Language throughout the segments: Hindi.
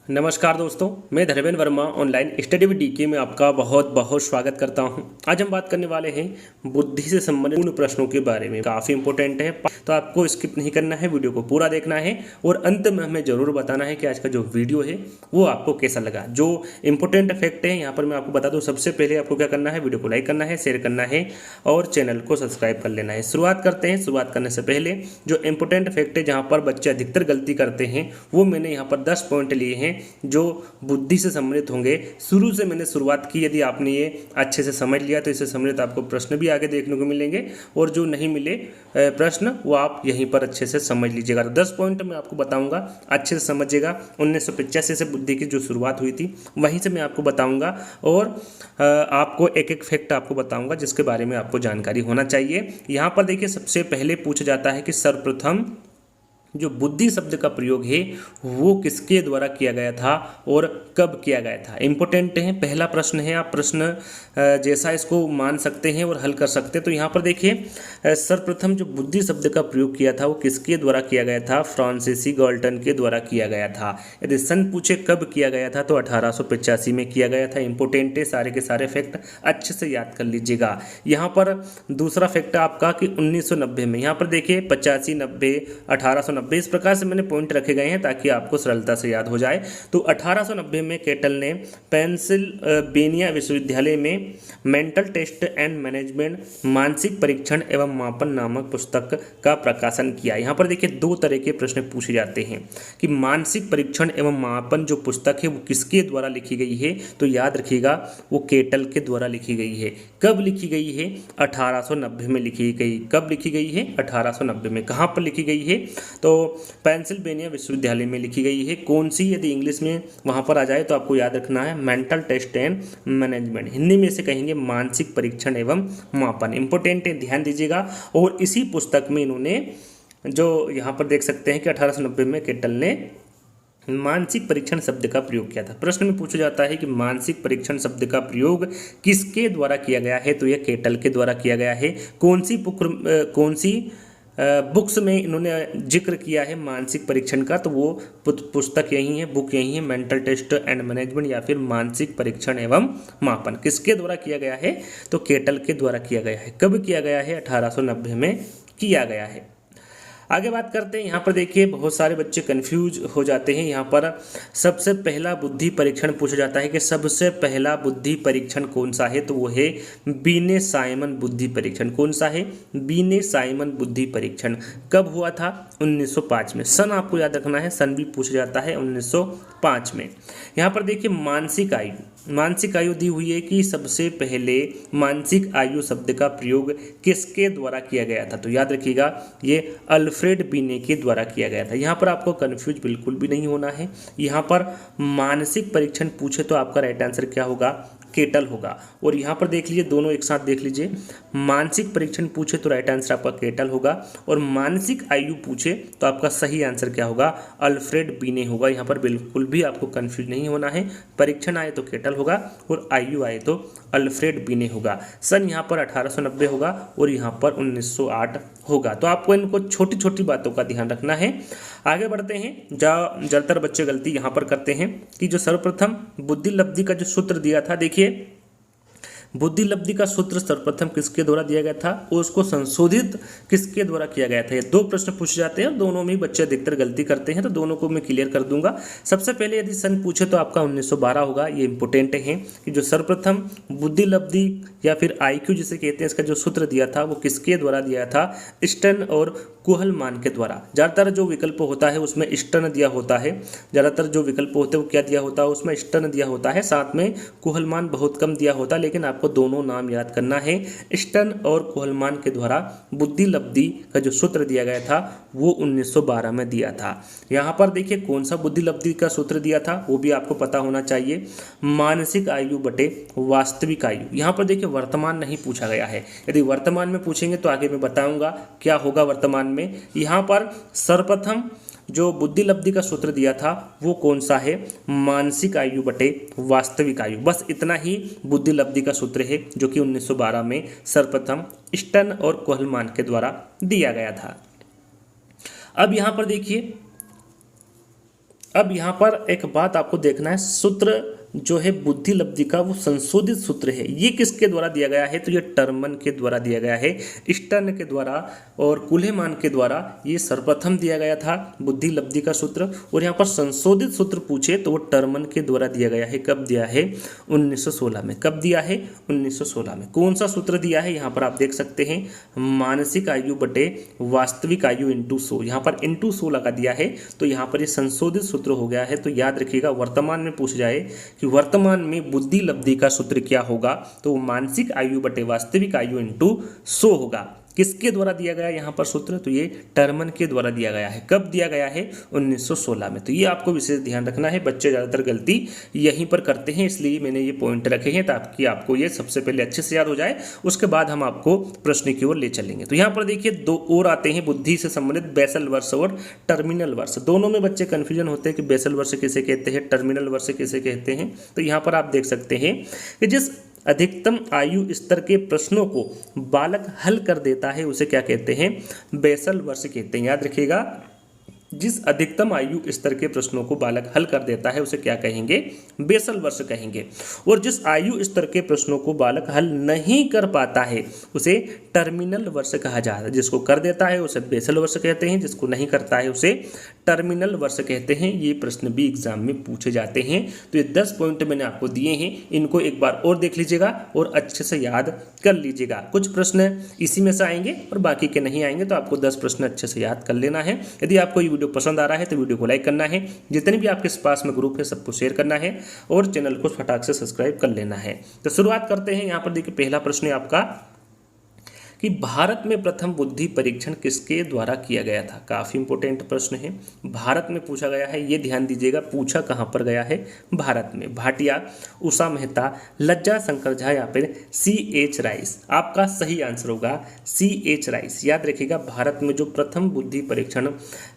नमस्कार दोस्तों, मैं Dharmendra Verma online study with DK में आपका बहुत बहुत स्वागत करता हूं। आज हम बात करने वाले हैं बुद्धि से संबंधित उन प्रश्नों के बारे में। काफ़ी इंपॉर्टेंट है, तो आपको स्किप नहीं करना है, वीडियो को पूरा देखना है और अंत में हमें ज़रूर बताना है कि आज का जो वीडियो है वो आपको कैसा लगा। जो इंपॉर्टेंट फैक्ट है यहाँ पर मैं आपको बता दूँ। सबसे पहले आपको क्या करना है, वीडियो को लाइक करना है, शेयर करना है और चैनल को सब्सक्राइब कर लेना है। शुरुआत करते हैं। शुरुआत करने से पहले जो इंपॉर्टेंट फैक्ट है जहाँ पर बच्चे अधिकतर गलती करते हैं वो मैंने यहाँ पर 10 पॉइंट लिए हैं जो बुद्धि से सम्मिलित होंगे। शुरू से मैंने शुरुआत की, यदि आपने ये अच्छे से समझ लिया तो इससे सम्मिलित आपको प्रश्न भी आगे देखने को मिलेंगे और जो नहीं मिले प्रश्न वो आप यहीं पर अच्छे से समझ लीजिएगा। तो 10 पॉइंट मैं आपको बताऊंगा, अच्छे से समझिएगा। 1985 से बुद्धि की जो शुरुआत हुई थी वहीं से मैं आपको बताऊंगा और आपको एक एक फैक्ट आपको बताऊंगा जिसके बारे में आपको जानकारी होना चाहिए। यहाँ पर देखिए, सबसे पहले पूछा जाता है कि सर्वप्रथम जो बुद्धि शब्द का प्रयोग है वो किसके द्वारा किया गया था और कब किया गया था। इंपॉर्टेंट है, पहला प्रश्न है। आप प्रश्न जैसा इसको मान सकते हैं और हल कर सकते हैं। तो यहाँ पर देखिए, सर्वप्रथम जो बुद्धि शब्द का प्रयोग किया था वो किसके द्वारा किया गया था, फ्रांसीसी गाल्टन के द्वारा किया गया था। यदि सन पूछे कब किया गया था तो 1885 में किया गया था। इंपॉर्टेंट है, सारे के सारे फैक्ट अच्छे से याद कर लीजिएगा। यहाँ पर दूसरा फैक्ट आपका कि 1990 में, यहाँ पर देखिए 85, 90, 1890 इस प्रकार से मैंने पॉइंट रखे गए हैं ताकि आपको सरलता से याद हो जाए। तो 1890 में केटल ने पेंसिल्वेनिया विश्वविद्यालय में मेंटल टेस्ट एंड मैनेजमेंट मानसिक परीक्षण एवं मापन नामक पुस्तक का प्रकाशन किया। यहाँ पर देखिए दो तरह के प्रश्न पूछे जाते हैं कि मानसिक परीक्षण एवं मापन जो पुस्तक है वो किसके द्वारा लिखी गई है। तो याद रखिएगा वो केटल के द्वारा लिखी गई है। कब लिखी गई है, 1890 में लिखी गई। कब लिखी गई है, 1890 में। कहाँ पर लिखी गई है, तो पेंसिल्वेनिया विश्वविद्यालय में लिखी गई है। कौन सी, यदि इंग्लिश में वहाँ पर आ जाए तो आपको याद रखना है mental test and management. Hindi में से कहेंगे मानसिक परीक्षण एवं मापन। इंपॉर्टेंट है, ध्यान दीजिएगा। और इसी पुस्तक में इन्होंने जो यहाँ पर देख सकते हैं कि 1890 में केटल ने मानसिक परीक्षण शब्द का प्रयोग किया था। प्रश्न में पूछा जाता है कि मानसिक परीक्षण शब्द का प्रयोग किसके द्वारा किया गया है, तो यह केटल के द्वारा किया गया है। कौन सी बुक्स में इन्होंने जिक्र किया है मानसिक परीक्षण का, तो वो पुस्तक यही है, बुक यही है, मेंटल टेस्ट एंड मैनेजमेंट या फिर मानसिक परीक्षण एवं मापन। किसके द्वारा किया गया है, तो केटल के द्वारा किया गया है। कब किया गया है, 1890 में किया गया है। आगे बात करते हैं। यहाँ पर देखिए बहुत सारे बच्चे कंफ्यूज हो जाते हैं। यहाँ पर सबसे पहला बुद्धि परीक्षण पूछा जाता है कि सबसे पहला बुद्धि परीक्षण कौन सा है, तो वो है बीने साइमन बुद्धि परीक्षण। कौन सा है, बीने साइमन बुद्धि परीक्षण। कब हुआ था, 1905 में। सन आपको याद रखना है, सन भी पूछा जाता है, 1905 में। यहाँ पर देखिए मानसिक आयु दी हुई है कि सबसे पहले मानसिक आयु शब्द का प्रयोग किसके द्वारा किया गया था, तो याद रखिएगा ये अल्फ्रेड बीने के द्वारा किया गया था। यहाँ पर आपको कंफ्यूज बिल्कुल भी नहीं होना है। यहाँ पर मानसिक परीक्षण पूछे तो आपका राइट आंसर क्या होगा, केटल होगा। और यहाँ पर देख लीजिए, दोनों एक साथ देख लीजिए। मानसिक परीक्षण पूछे तो राइट आंसर आपका केटल होगा और मानसिक आयु पूछे तो आपका सही आंसर क्या होगा, अल्फ्रेड बीने होगा। यहाँ पर बिल्कुल भी आपको कंफ्यूज नहीं होना है। परीक्षण आए तो केटल होगा और आयु आए तो अल्फ्रेड बीने होगा। सन यहाँ पर 1890 होगा और यहाँ पर 1908 होगा। तो आपको इनको छोटी छोटी बातों का ध्यान रखना है। आगे बढ़ते हैं। ज़्यादातर बच्चे गलती यहाँ पर करते हैं कि जो सर्वप्रथम बुद्धि लब्धि का जो सूत्र दिया था, देखिए बुद्धि लब्धि का सूत्र सर्वप्रथम किसके द्वारा दिया गया था और उसको संशोधित किसके द्वारा किया गया था। ये दो प्रश्न पूछे जाते हैं और दोनों में बच्चे अधिकतर गलती करते हैं, तो दोनों को मैं क्लियर कर दूंगा। सबसे पहले यदि सन पूछे तो आपका 1912 होगा। ये इंपॉर्टेंट है कि जो सर्वप्रथम बुद्धि लब्धि या फिर IQ जिसे कहते हैं, इसका जो सूत्र दिया था वो किसके द्वारा दिया था, स्टर्न और कुहलमान के द्वारा। ज़्यादातर जो विकल्प होता है उसमें स्टर्न दिया होता है। ज़्यादातर जो विकल्प होते हैं वो क्या दिया होता है, उसमें स्टर्न दिया होता है, साथ में कुहलमान बहुत कम दिया होता है। लेकिन आपको दोनों नाम याद करना है। स्टर्न और कुहलमान के द्वारा बुद्धि लब्धि का जो सूत्र दिया गया था वो 1912 में दिया था। यहाँ पर देखिए कौन सा बुद्धि लब्धि का सूत्र दिया था वो भी आपको पता होना चाहिए, मानसिक आयु बटे वास्तविक आयु। यहाँ पर देखिए वर्तमान नहीं पूछा गया है। यदि वर्तमान में पूछेंगे तो आगे मैं बताऊंगा क्या होगा वर्तमान में। यहाँ पर सर्वप्रथम जो बुद्धि लब्धि का सूत्र दिया था वो कौन सा है, मानसिक आयु बटे वास्तविक आयु। बस इतना ही बुद्धि लब्धि का सूत्र है जो कि 1912 में सर्वप्रथम स्टर्न और कुहलमान के द्वारा दिया गया था। अब यहाँ पर देखिए अब यहाँ पर एक बात आपको देखना है, सूत्र जो है बुद्धि लब्धि का वो संशोधित सूत्र है, ये किसके द्वारा दिया गया है? तो ये टर्मन के द्वारा दिया गया है, स्टर्न के द्वारा और कुलेमान के द्वारा ये सर्वप्रथम दिया गया था बुद्धि लब्धि का सूत्र। और यहाँ पर संशोधित सूत्र पूछे तो वो टर्मन के द्वारा दिया गया है। कब दिया है? 1916 में। कब दिया है? 1916 में। कौन सा सूत्र दिया है? यहाँ पर आप देख सकते हैं, मानसिक आयु बटे वास्तविक आयु इंटू 100। यहाँ पर इंटू 100 लगा दिया है, तो यहाँ पर ये संशोधित सूत्र हो गया है। तो याद रखिएगा, वर्तमान में पूछ जाए कि वर्तमान में बुद्धि लब्धि का सूत्र क्या होगा, तो मानसिक आयु बटे वास्तविक आयु इंटू 100 होगा। किसके द्वारा दिया गया यहाँ पर सूत्र? तो ये टर्मन के द्वारा दिया गया है। कब दिया गया है? 1916 में। तो ये आपको विशेष ध्यान रखना है, बच्चे ज़्यादातर गलती यहीं पर करते हैं, इसलिए मैंने ये पॉइंट रखे हैं ताकि आपको ये सबसे पहले अच्छे से याद हो जाए, उसके बाद हम आपको प्रश्न की ओर ले चलेंगे। तो यहाँ पर देखिए दो और आते हैं बुद्धि से संबंधित, बेसल वर्ष और टर्मिनल वर्ष। दोनों में बच्चे कन्फ्यूजन होते हैं कि बेसल वर्ष किसे कहते हैं, टर्मिनल वर्ष किसे कहते हैं। तो यहाँ पर आप देख सकते हैं कि जिस अधिकतम आयु स्तर के प्रश्नों को बालक हल कर देता है उसे क्या कहते हैं? बेसल वर्ष कहते हैं। याद रखिएगा, जिस अधिकतम आयु स्तर के प्रश्नों को बालक हल कर देता है उसे क्या कहेंगे? बेसल वर्ष कहेंगे। और जिस आयु स्तर के प्रश्नों को बालक हल नहीं कर पाता है उसे टर्मिनल वर्ष कहा जाता है। जिसको कर देता है उसे बेसल वर्ष कहते हैं, जिसको नहीं करता है उसे टर्मिनल वर्ष कहते हैं। ये प्रश्न भी एग्जाम में पूछे जाते हैं। तो ये 10 पॉइंट मैंने आपको दिए हैं, इनको एक बार और देख लीजिएगा और अच्छे से याद कर लीजिएगा। कुछ प्रश्न इसी में से आएंगे और बाकी के नहीं आएंगे, तो आपको 10 प्रश्न अच्छे से याद कर लेना है। यदि आपको ये वीडियो पसंद आ रहा है तो वीडियो को लाइक करना है, जितने भी आपके पास में ग्रुप है सबको शेयर करना है और चैनल को फटाक से सब्सक्राइब कर लेना है। तो शुरुआत करते हैं। यहाँ पर देखिए पहला प्रश्न है आपका कि भारत में प्रथम बुद्धि परीक्षण किसके द्वारा किया गया था? काफ़ी इंपॉर्टेंट प्रश्न है, भारत में पूछा गया है। ये ध्यान दीजिएगा, पूछा कहाँ पर गया है? भारत में। भाटिया, उषा मेहता, लज्जा शंकर झा या फिर C.H. राइस? आपका सही आंसर होगा C.H. राइस। याद रखिएगा, भारत में जो प्रथम बुद्धि परीक्षण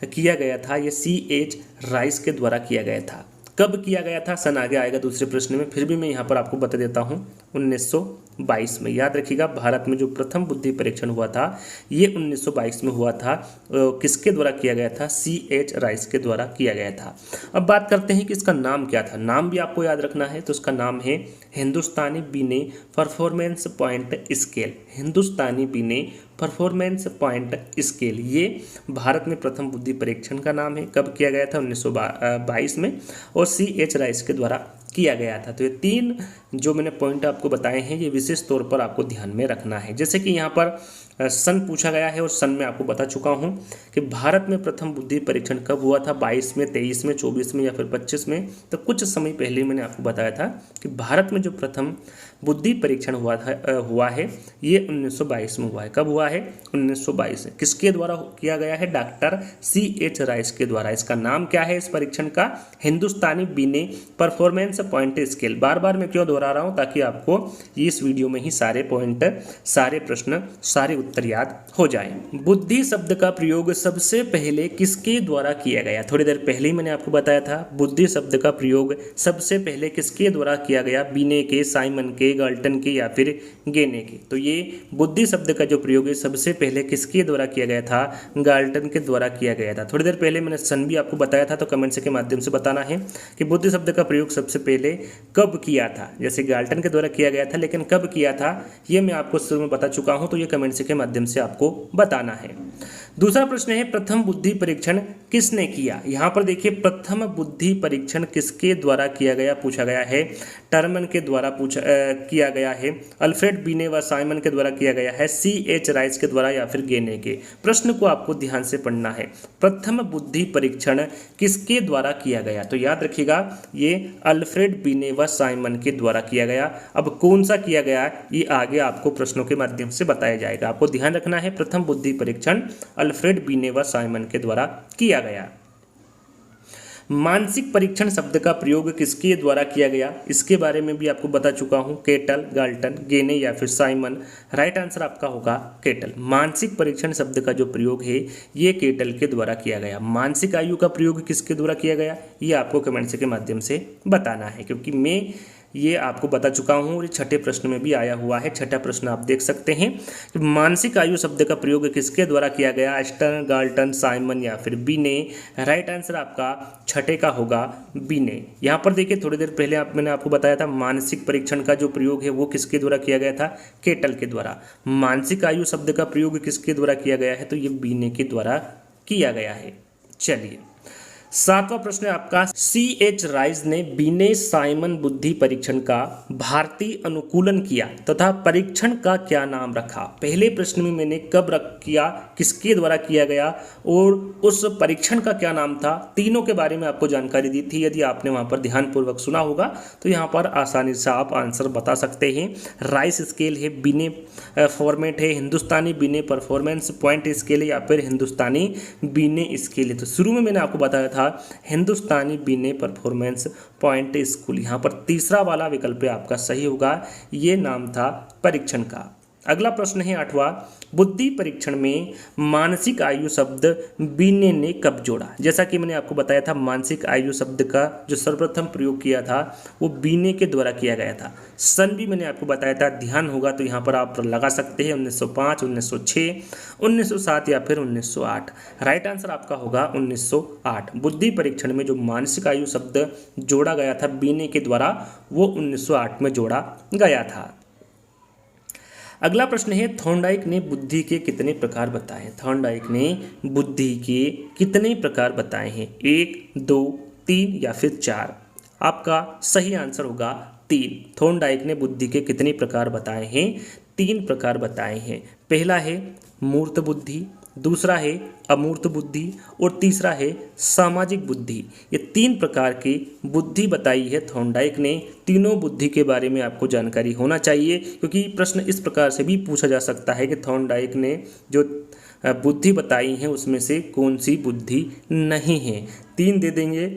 किया गया था ये C.H. राइस के द्वारा किया गया था। कब किया गया था? सन आगे आएगा दूसरे प्रश्न में, फिर भी मैं यहाँ पर आपको बता देता हूँ, 1922 में। याद रखिएगा, भारत में जो प्रथम बुद्धि परीक्षण हुआ था ये 1922 में हुआ था। किसके द्वारा किया गया था? C.H. राइस के द्वारा किया गया था। अब बात करते हैं कि इसका नाम क्या था। नाम भी आपको याद रखना है, तो इसका नाम है हिंदुस्तानी बिने परफॉर्मेंस पॉइंट स्केल। हिंदुस्तानी बिने परफॉर्मेंस पॉइंट स्केल, ये भारत में प्रथम बुद्धि परीक्षण का नाम है। कब किया गया था? 1922 में, और C.H. राइस के द्वारा किया गया था। तो ये 3 जो मैंने पॉइंट आपको बताए हैं ये विशेष तौर पर आपको ध्यान में रखना है। जैसे कि यहाँ पर सन पूछा गया है और सन में आपको बता चुका हूँ कि भारत में प्रथम बुद्धि परीक्षण कब हुआ था, 22 में, 23 में, 24 में या फिर 25 में। तो कुछ समय पहले मैंने आपको बताया था कि भारत में जो प्रथम बुद्धि परीक्षण हुआ है ये 1922 में हुआ है। कब हुआ है? 1922 में। किसके द्वारा किया गया है? Doctor C.H. राइस के द्वारा। इसका नाम क्या है इस परीक्षण का? हिंदुस्तानी बिने परफॉर्मेंस पॉइंट स्केल। बार बार मैं क्यों दोहरा रहा हूँ? ताकि आपको इस वीडियो में ही सारे पॉइंट, सारे प्रश्न, सारे उत्तर याद हो जाए। बुद्धि शब्द का प्रयोग सबसे पहले किसके द्वारा किया गया? थोड़ी देर पहले ही मैंने आपको बताया था, बुद्धि शब्द का प्रयोग सबसे पहले किसके द्वारा किया गया? बिने के, साइमन के, गाल्टन के या फिर गेने के। तो ये बुद्धि शब्द का जो प्रयोग है सबसे पहले किसके द्वारा किया गया था? गाल्टन के द्वारा किया गया था। थोड़ी देर पहले मैंने सन भी आपको बताया था, तो कमेंट्स के माध्यम से बताना है कि बुद्धि शब्द का प्रयोग सबसे पहले कब किया था। जैसे गाल्टन के द्वारा किया गया था, लेकिन कब किया था ये मैं आपको शुरू में बता चुका हूं, तो ये कमेंट्स के माध्यम से आपको बताना है। दूसरा प्रश्न है प्रथम बुद्धि परीक्षण किसने किया? यहाँ पर देखिए प्रथम बुद्धि परीक्षण किसके द्वारा किया गया पूछा गया है। टर्मन के द्वारा किया गया है, अल्फ्रेड बिने व साइमन के द्वारा किया गया है, C.H. राइस के द्वारा या फिर गेने के। प्रश्न को आपको ध्यान से पढ़ना है। प्रथम बुद्धि परीक्षण किसके द्वारा किया गया? तो याद रखिएगा ये अल्फ्रेड बिने व साइमन के द्वारा किया गया। अब कौन सा किया गया ये आगे आपको प्रश्नों के माध्यम से बताया जाएगा। आपको ध्यान रखना है प्रथम बुद्धि परीक्षण अल्फ्रेड बिने व साइमन के द्वारा किया गया। मानसिक परीक्षण शब्द का प्रयोग किसके द्वारा किया गया? इसके बारे में भी आपको बता चुका हूं, केटल, गाल्टन, गेने या फिर साइमन। राइट आंसर आपका होगा केटल। मानसिक परीक्षण शब्द का जो प्रयोग है ये केटल के द्वारा किया गया। मानसिक आयु का प्रयोग किसके द्वारा किया गया ये आपको कमेंट्स के माध्यम से बताना है, क्योंकि मैं ये आपको बता चुका हूँ और ये छठे प्रश्न में भी आया हुआ है। छठा प्रश्न आप देख सकते हैं कि मानसिक आयु शब्द का प्रयोग किसके द्वारा किया गया, स्टर्न, गाल्टन, साइमन या फिर बीने। राइट आंसर आपका छठे का होगा बीने। यहाँ पर देखिए थोड़ी देर पहले मैंने आपको बताया था मानसिक परीक्षण का जो प्रयोग है वो किसके द्वारा किया गया था, केटल के द्वारा। मानसिक आयु शब्द का प्रयोग किसके द्वारा किया गया है, तो ये बीने के द्वारा किया गया है। चलिए सातवां प्रश्न है आपका, C.H. राइस ने बीने साइमन बुद्धि परीक्षण का भारतीय अनुकूलन किया तथा परीक्षण का क्या नाम रखा। पहले प्रश्न में मैंने कब किया, किसके द्वारा किया गया और उस परीक्षण का क्या नाम था, तीनों के बारे में आपको जानकारी दी थी। यदि आपने वहां पर ध्यानपूर्वक सुना होगा तो यहाँ पर आसानी से आप आंसर बता सकते हैं। राइस स्केल है, बीने फॉर्मेट है, हिंदुस्तानी बीने परफॉर्मेंस पॉइंट स्केल है या फिर हिंदुस्तानी बीने स्केल है। तो शुरू में मैंने आपको बताया था हिंदुस्तानी बीने परफॉर्मेंस पॉइंट स्कूल। यहाँ पर तीसरा वाला विकल्प आपका सही होगा, ये नाम था परीक्षण का। अगला प्रश्न है आठवां, बुद्धि परीक्षण में मानसिक आयु शब्द बीने ने कब जोड़ा। जैसा कि मैंने आपको बताया था मानसिक आयु शब्द का जो सर्वप्रथम प्रयोग किया था वो बीने के द्वारा किया गया था। सन भी मैंने आपको बताया था, ध्यान होगा तो यहाँ पर आप लगा सकते हैं 1905, 1906, 1907 या फिर 1908। राइट आंसर आपका होगा 1908। बुद्धि परीक्षण में जो मानसिक आयु शब्द जोड़ा गया था बीने के द्वारा वो 1908 में जोड़ा गया था। अगला प्रश्न है, थॉर्नडाइक ने बुद्धि के कितने प्रकार बताए हैं। थॉर्नडाइक ने बुद्धि के कितने प्रकार बताए हैं, 1, 2, 3 या फिर 4। आपका सही आंसर होगा 3। थॉर्नडाइक ने बुद्धि के कितने प्रकार बताए हैं, 3 प्रकार बताए हैं। पहला है मूर्त बुद्धि, दूसरा है अमूर्त बुद्धि और तीसरा है सामाजिक बुद्धि। ये 3 प्रकार की बुद्धि बताई है थॉर्नडाइक ने। तीनों बुद्धि के बारे में आपको जानकारी होना चाहिए क्योंकि प्रश्न इस प्रकार से भी पूछा जा सकता है कि थॉर्नडाइक ने जो बुद्धि बताई है उसमें से कौन सी बुद्धि नहीं है। 3 दे देंगे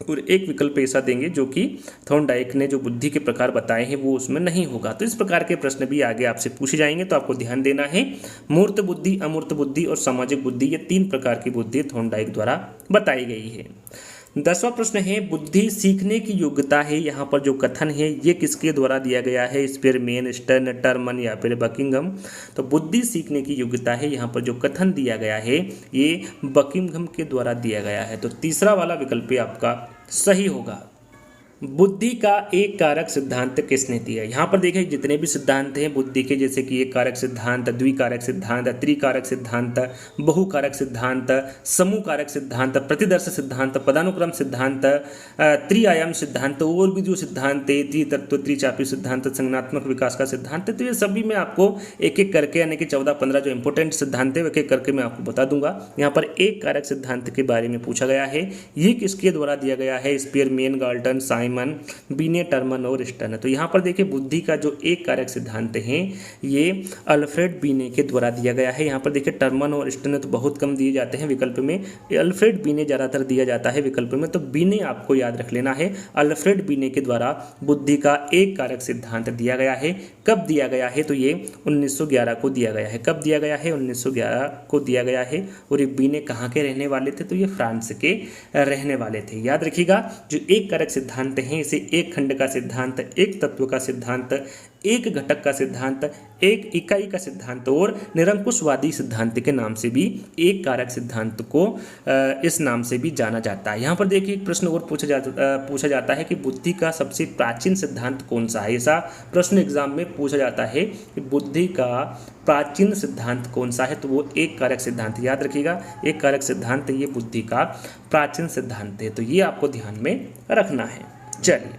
और एक विकल्प ऐसा देंगे जो कि थॉर्नडाइक ने जो बुद्धि के प्रकार बताए हैं वो उसमें नहीं होगा। तो इस प्रकार के प्रश्न भी आगे आपसे पूछे जाएंगे तो आपको ध्यान देना है। मूर्त बुद्धि, अमूर्त बुद्धि और सामाजिक बुद्धि, ये 3 प्रकार की बुद्धि थॉर्नडाइक द्वारा बताई गई है। 10वां प्रश्न है, बुद्धि सीखने की योग्यता है। यहाँ पर जो कथन है ये किसके द्वारा दिया गया है, स्पीयरमैन, स्टर्न, टर्मन या फिर बकिंघम। तो बुद्धि सीखने की योग्यता है, यहाँ पर जो कथन दिया गया है ये बकिंघम के द्वारा दिया गया है। तो तीसरा वाला विकल्प आपका सही होगा। बुद्धि का एक कारक सिद्धांत किसने दिया। यहाँ पर देखिए जितने भी सिद्धांत हैं बुद्धि के, जैसे कि एक कारक सिद्धांत, द्विकारक सिद्धांत, त्रिकारक सिद्धांत, बहुकारक सिद्धांत, समूह कारक सिद्धांत, प्रतिदर्श सिद्धांत, पदानुक्रम सिद्धांत, त्रिआयाम सिद्धांत और भी जो सिद्धांत है, त्रितत्व, त्रिचापी सिद्धांत, संज्ञानात्मक विकास का सिद्धांत, तो ये सभी मैं आपको एक एक करके यानी कि 14-15 जो इंपॉर्टेंट सिद्धांत है एक एक करके मैं आपको बता दूंगा। यहाँ पर एक कारक सिद्धांत के बारे में पूछा गया है, ये किसके द्वारा दिया गया है, स्पीयरमैन, गाल्टन, साइमन, बीने, टर्मन और स्टर्न। तो यहाँ पर देखिए बुद्धि का जो एक कारक सिद्धांत है ये अल्फ्रेड बीने के द्वारा दिया गया है। यहाँ पर देखिए टर्मन और स्टर्न तो बहुत कम दिए जाते हैं विकल्प में, अल्फ्रेड बीने ज़्यादातर दिया जाता है विकल्प में। तो बीने आपको याद रख लेना है, अल्फ्रेड बीने के द्वारा बुद्धि का एक कारक सिद्धांत दिया गया है। कब दिया गया है, तो ये 1911 को दिया गया है। कब दिया गया है, 1911 को दिया गया है। और ये बीने कहाँ के रहने वाले थे, तो ये फ्रांस के रहने वाले थे। याद रखिएगा जो एक कारक सिद्धांत हैं इसे एक खंड का सिद्धांत, एक तत्व का सिद्धांत, एक घटक का सिद्धांत, एक इकाई का सिद्धांत और निरंकुशवादी सिद्धांत के नाम से भी एक कारक सिद्धांत को इस नाम से भी जाना जाता है। यहाँ पर देखिए एक प्रश्न और पूछा जाता है कि बुद्धि का सबसे प्राचीन सिद्धांत कौन सा है। ऐसा प्रश्न एग्जाम में पूछा जाता है कि बुद्धि का प्राचीन सिद्धांत कौन सा है, तो वो एक कारक सिद्धांत। याद रखिएगा एक कारक सिद्धांत ये बुद्धि का प्राचीन सिद्धांत है, तो ये आपको ध्यान में रखना है। चलिए,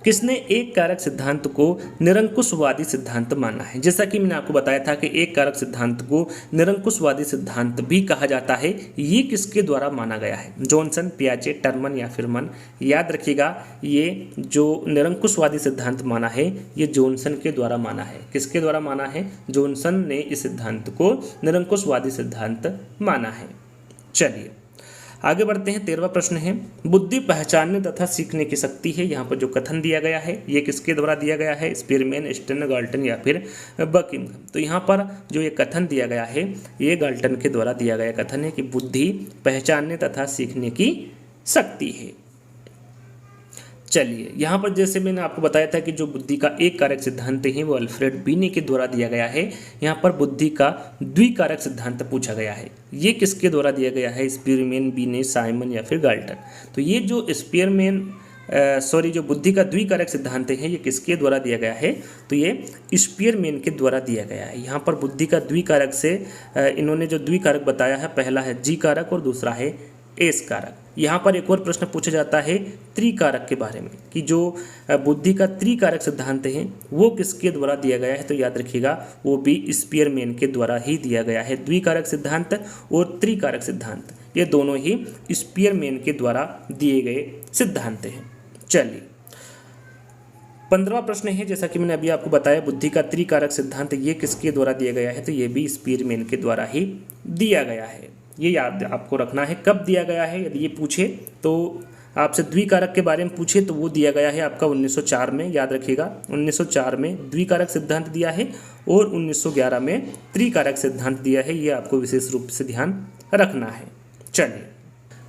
किसने एक कारक सिद्धांत को निरंकुशवादी सिद्धांत माना है। जैसा कि मैंने आपको बताया था कि एक कारक सिद्धांत को निरंकुशवादी सिद्धांत भी कहा जाता है। ये किसके द्वारा माना गया है, जॉनसन, पियाजे, टर्मन या फिर मन। याद रखिएगा ये जो निरंकुशवादी सिद्धांत माना है ये जॉनसन के द्वारा माना है। किसके द्वारा माना है, जॉनसन ने इस सिद्धांत को निरंकुशवादी सिद्धांत माना है। चलिए आगे बढ़ते हैं। 13वां प्रश्न है, बुद्धि पहचानने तथा सीखने की शक्ति है। यहाँ पर जो कथन दिया गया है ये किसके द्वारा दिया गया है, स्पीयरमैन, स्टर्न, गाल्टन या फिर बकिंघम। तो यहाँ पर जो ये कथन दिया गया है ये गाल्टन के द्वारा दिया गया कथन है कि बुद्धि पहचानने तथा सीखने की शक्ति है। चलिए, यहाँ पर जैसे मैंने आपको बताया था कि जो बुद्धि का एक कारक सिद्धांत है वो अल्फ्रेड बीने के द्वारा दिया गया है। यहाँ पर बुद्धि का द्विकारक सिद्धांत पूछा गया है, ये किसके द्वारा दिया गया है? स्पीयरमैन, बीने, साइमन या फिर गाल्टन। तो ये जो जो बुद्धि का द्विकारक सिद्धांत है ये किसके द्वारा दिया गया है? तो ये स्पीयरमैन के द्वारा दिया गया है। यहाँ पर बुद्धि का द्विकारक से इन्होंने जो द्विकारक बताया है, पहला है जी कारक और दूसरा है एस कारक। यहाँ पर एक और प्रश्न पूछा जाता है त्रिकारक के बारे में कि जो बुद्धि का त्रिकारक सिद्धांत है वो किसके द्वारा दिया गया है? तो याद रखिएगा वो भी स्पीयरमैन के द्वारा ही दिया गया है। द्विकारक सिद्धांत और त्रिकारक सिद्धांत ये दोनों ही स्पीयरमैन के द्वारा दिए गए सिद्धांत हैं। चलिए, 15वां प्रश्न है, जैसा कि मैंने अभी आपको बताया बुद्धि का त्रिकारक सिद्धांत ये किसके द्वारा दिया गया है? तो ये भी स्पीयरमैन के द्वारा ही दिया गया है। ये याद आपको रखना है कब दिया गया है। यदि ये पूछे तो आपसे द्विकारक के बारे में पूछे तो वो दिया गया है आपका 1904 में। याद रखिएगा 1904 में द्विकारक सिद्धांत दिया है और 1911 में त्रिकारक सिद्धांत दिया है। ये आपको विशेष रूप से ध्यान रखना है। चलिए,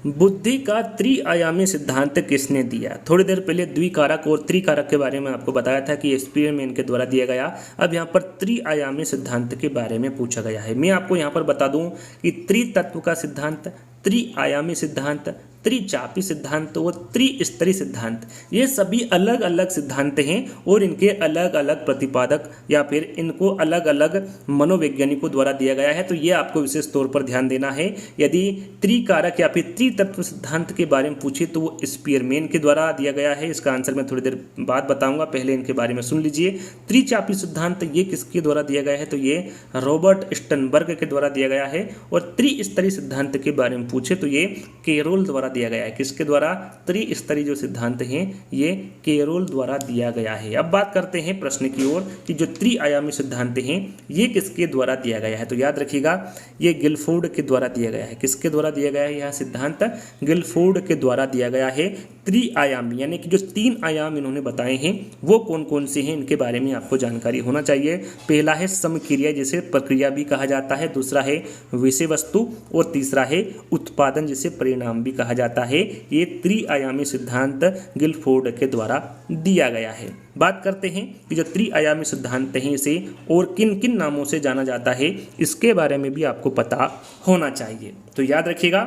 बुद्धि का त्रिआयामी सिद्धांत किसने दिया? थोड़ी देर पहले द्विकारक और त्रिकारक के बारे में आपको बताया था कि स्पीयरमैन के द्वारा दिया गया। अब यहाँ पर त्रिआयामी सिद्धांत के बारे में पूछा गया है। मैं आपको यहाँ पर बता दूं कि त्रितत्व का सिद्धांत, त्रिआयामी सिद्धांत, त्रिचापी सिद्धांत और त्रिस्तरीय सिद्धांत ये सभी अलग अलग सिद्धांत हैं और इनके अलग अलग प्रतिपादक या फिर इनको अलग अलग मनोवैज्ञानिकों द्वारा दिया गया है। तो ये आपको विशेष तौर पर ध्यान देना है। यदि त्रिकारक या फिर त्रितत्व सिद्धांत के बारे में पूछे तो वो स्पीयरमैन के द्वारा दिया गया है। इसका आंसर मैं थोड़ी देर बाद बताऊंगा, पहले इनके बारे में सुन लीजिए। त्रिचापी सिद्धांत ये किसके द्वारा दिया गया है? तो ये रॉबर्ट स्टनबर्ग के द्वारा दिया गया है। और त्रिस्तरीय सिद्धांत के बारे में पूछे तो ये कैरोल द्वारा दिया गया है। किसके द्वारा? त्रिस्तरीय जो सिद्धांत हैं ये कैरोल द्वारा दिया गया है। अब बात करते हैं प्रश्न की ओर कि जो त्रिआयामी सिद्धांत हैं ये किसके द्वारा दिया गया है? तो याद रखिएगा ये गिलफोर्ड के द्वारा दिया गया है। किसके द्वारा दिया गया है? यह सिद्धांत गिलफोर्ड के द्वारा दिया गया है। त्रिआयामी यानी कि जो 3 आयाम इन्होंने बताए हैं वो कौन कौन से हैं इनके बारे में आपको जानकारी होना चाहिए। पहला है समक्रिया जिसे प्रक्रिया भी कहा जाता है, दूसरा है विषय वस्तु और तीसरा है उत्पादन जिसे परिणाम भी कहा जाता है। ये त्रिआयामी सिद्धांत गिलफोर्ड के द्वारा दिया गया है। बात करते हैं कि जो त्रिआयामी सिद्धांत हैं इसे और किन किन नामों से जाना जाता है इसके बारे में भी आपको पता होना चाहिए। तो याद रखिएगा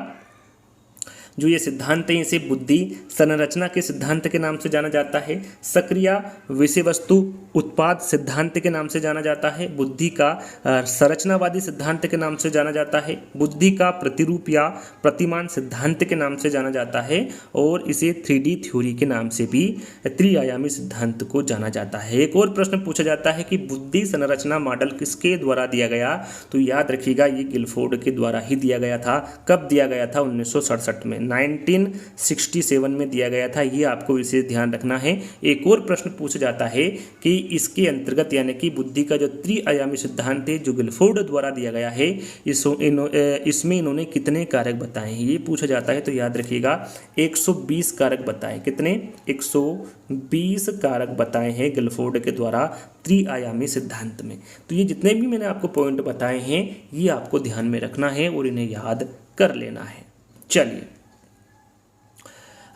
जो ये सिद्धांत हैं इसे बुद्धि संरचना के सिद्धांत के नाम से जाना जाता है, सक्रिया विषय वस्तु उत्पाद सिद्धांत के नाम से जाना जाता है, बुद्धि का संरचनावादी सिद्धांत के नाम से जाना जाता है, बुद्धि का प्रतिरूप या प्रतिमान सिद्धांत के नाम से जाना जाता है और इसे 3D थ्योरी के नाम से भी त्रिआयामी सिद्धांत को जाना जाता है। एक और प्रश्न पूछा जाता है कि बुद्धि संरचना मॉडल किसके द्वारा दिया गया? तो याद रखिएगा ये गिलफोर्ड के द्वारा ही दिया गया था। कब दिया गया था? 1967 में, 1967 में दिया गया था। ये आपको विशेष ध्यान रखना है। एक और प्रश्न पूछा जाता है कि इसके अंतर्गत यानी कि बुद्धि का जो त्रिआयामी सिद्धांत है जो गिलफोर्ड द्वारा दिया गया है इसमें इन्होंने कितने कारक बताए हैं ये पूछा जाता है। तो याद रखिएगा 120 कारक बताए। कितने? 120 कारक बताए हैं गिलफोर्ड के द्वारा त्रिआयामी सिद्धांत में। तो ये जितने भी मैंने आपको पॉइंट बताए हैं ये आपको ध्यान में रखना है और इन्हें याद कर लेना है। चलिए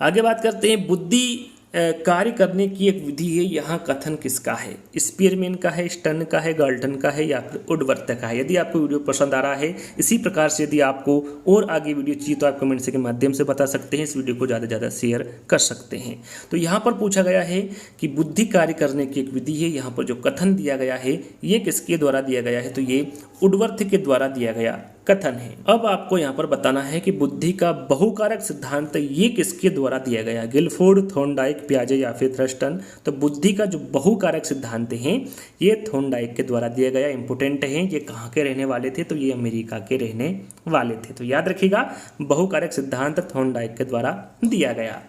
आगे बात करते हैं। बुद्धि कार्य करने की एक विधि है, यहाँ कथन किसका है? स्पीयरमैन का है, स्टर्न का है, गाल्टन का है या फिर वुडवर्थ का है? यदि आपको वीडियो पसंद आ रहा है इसी प्रकार से यदि आपको और आगे वीडियो चाहिए तो आप कमेंट से के माध्यम से बता सकते हैं। इस वीडियो को ज़्यादा से ज़्यादा शेयर कर सकते हैं। तो यहाँ पर पूछा गया है कि बुद्धि कार्य करने की एक विधि है, यहाँ पर जो कथन दिया गया है ये किसके द्वारा दिया गया है? तो ये वुडवर्थ के द्वारा दिया गया कथन है। अब आपको यहाँ पर बताना है कि बुद्धि का बहुकारक सिद्धांत ये किसके द्वारा दिया गया? गिलफोर्ड, थॉर्नडाइक, पियाजे या फिर थ्रस्टन? तो बुद्धि का जो बहुकारक सिद्धांत है ये थॉर्नडाइक के द्वारा दिया गया। इंपोर्टेंट है। ये कहाँ के रहने वाले थे? तो ये अमेरिका के रहने वाले थे। तो याद रखिएगा बहुकारक सिद्धांत थॉर्नडाइक के द्वारा दिया गया।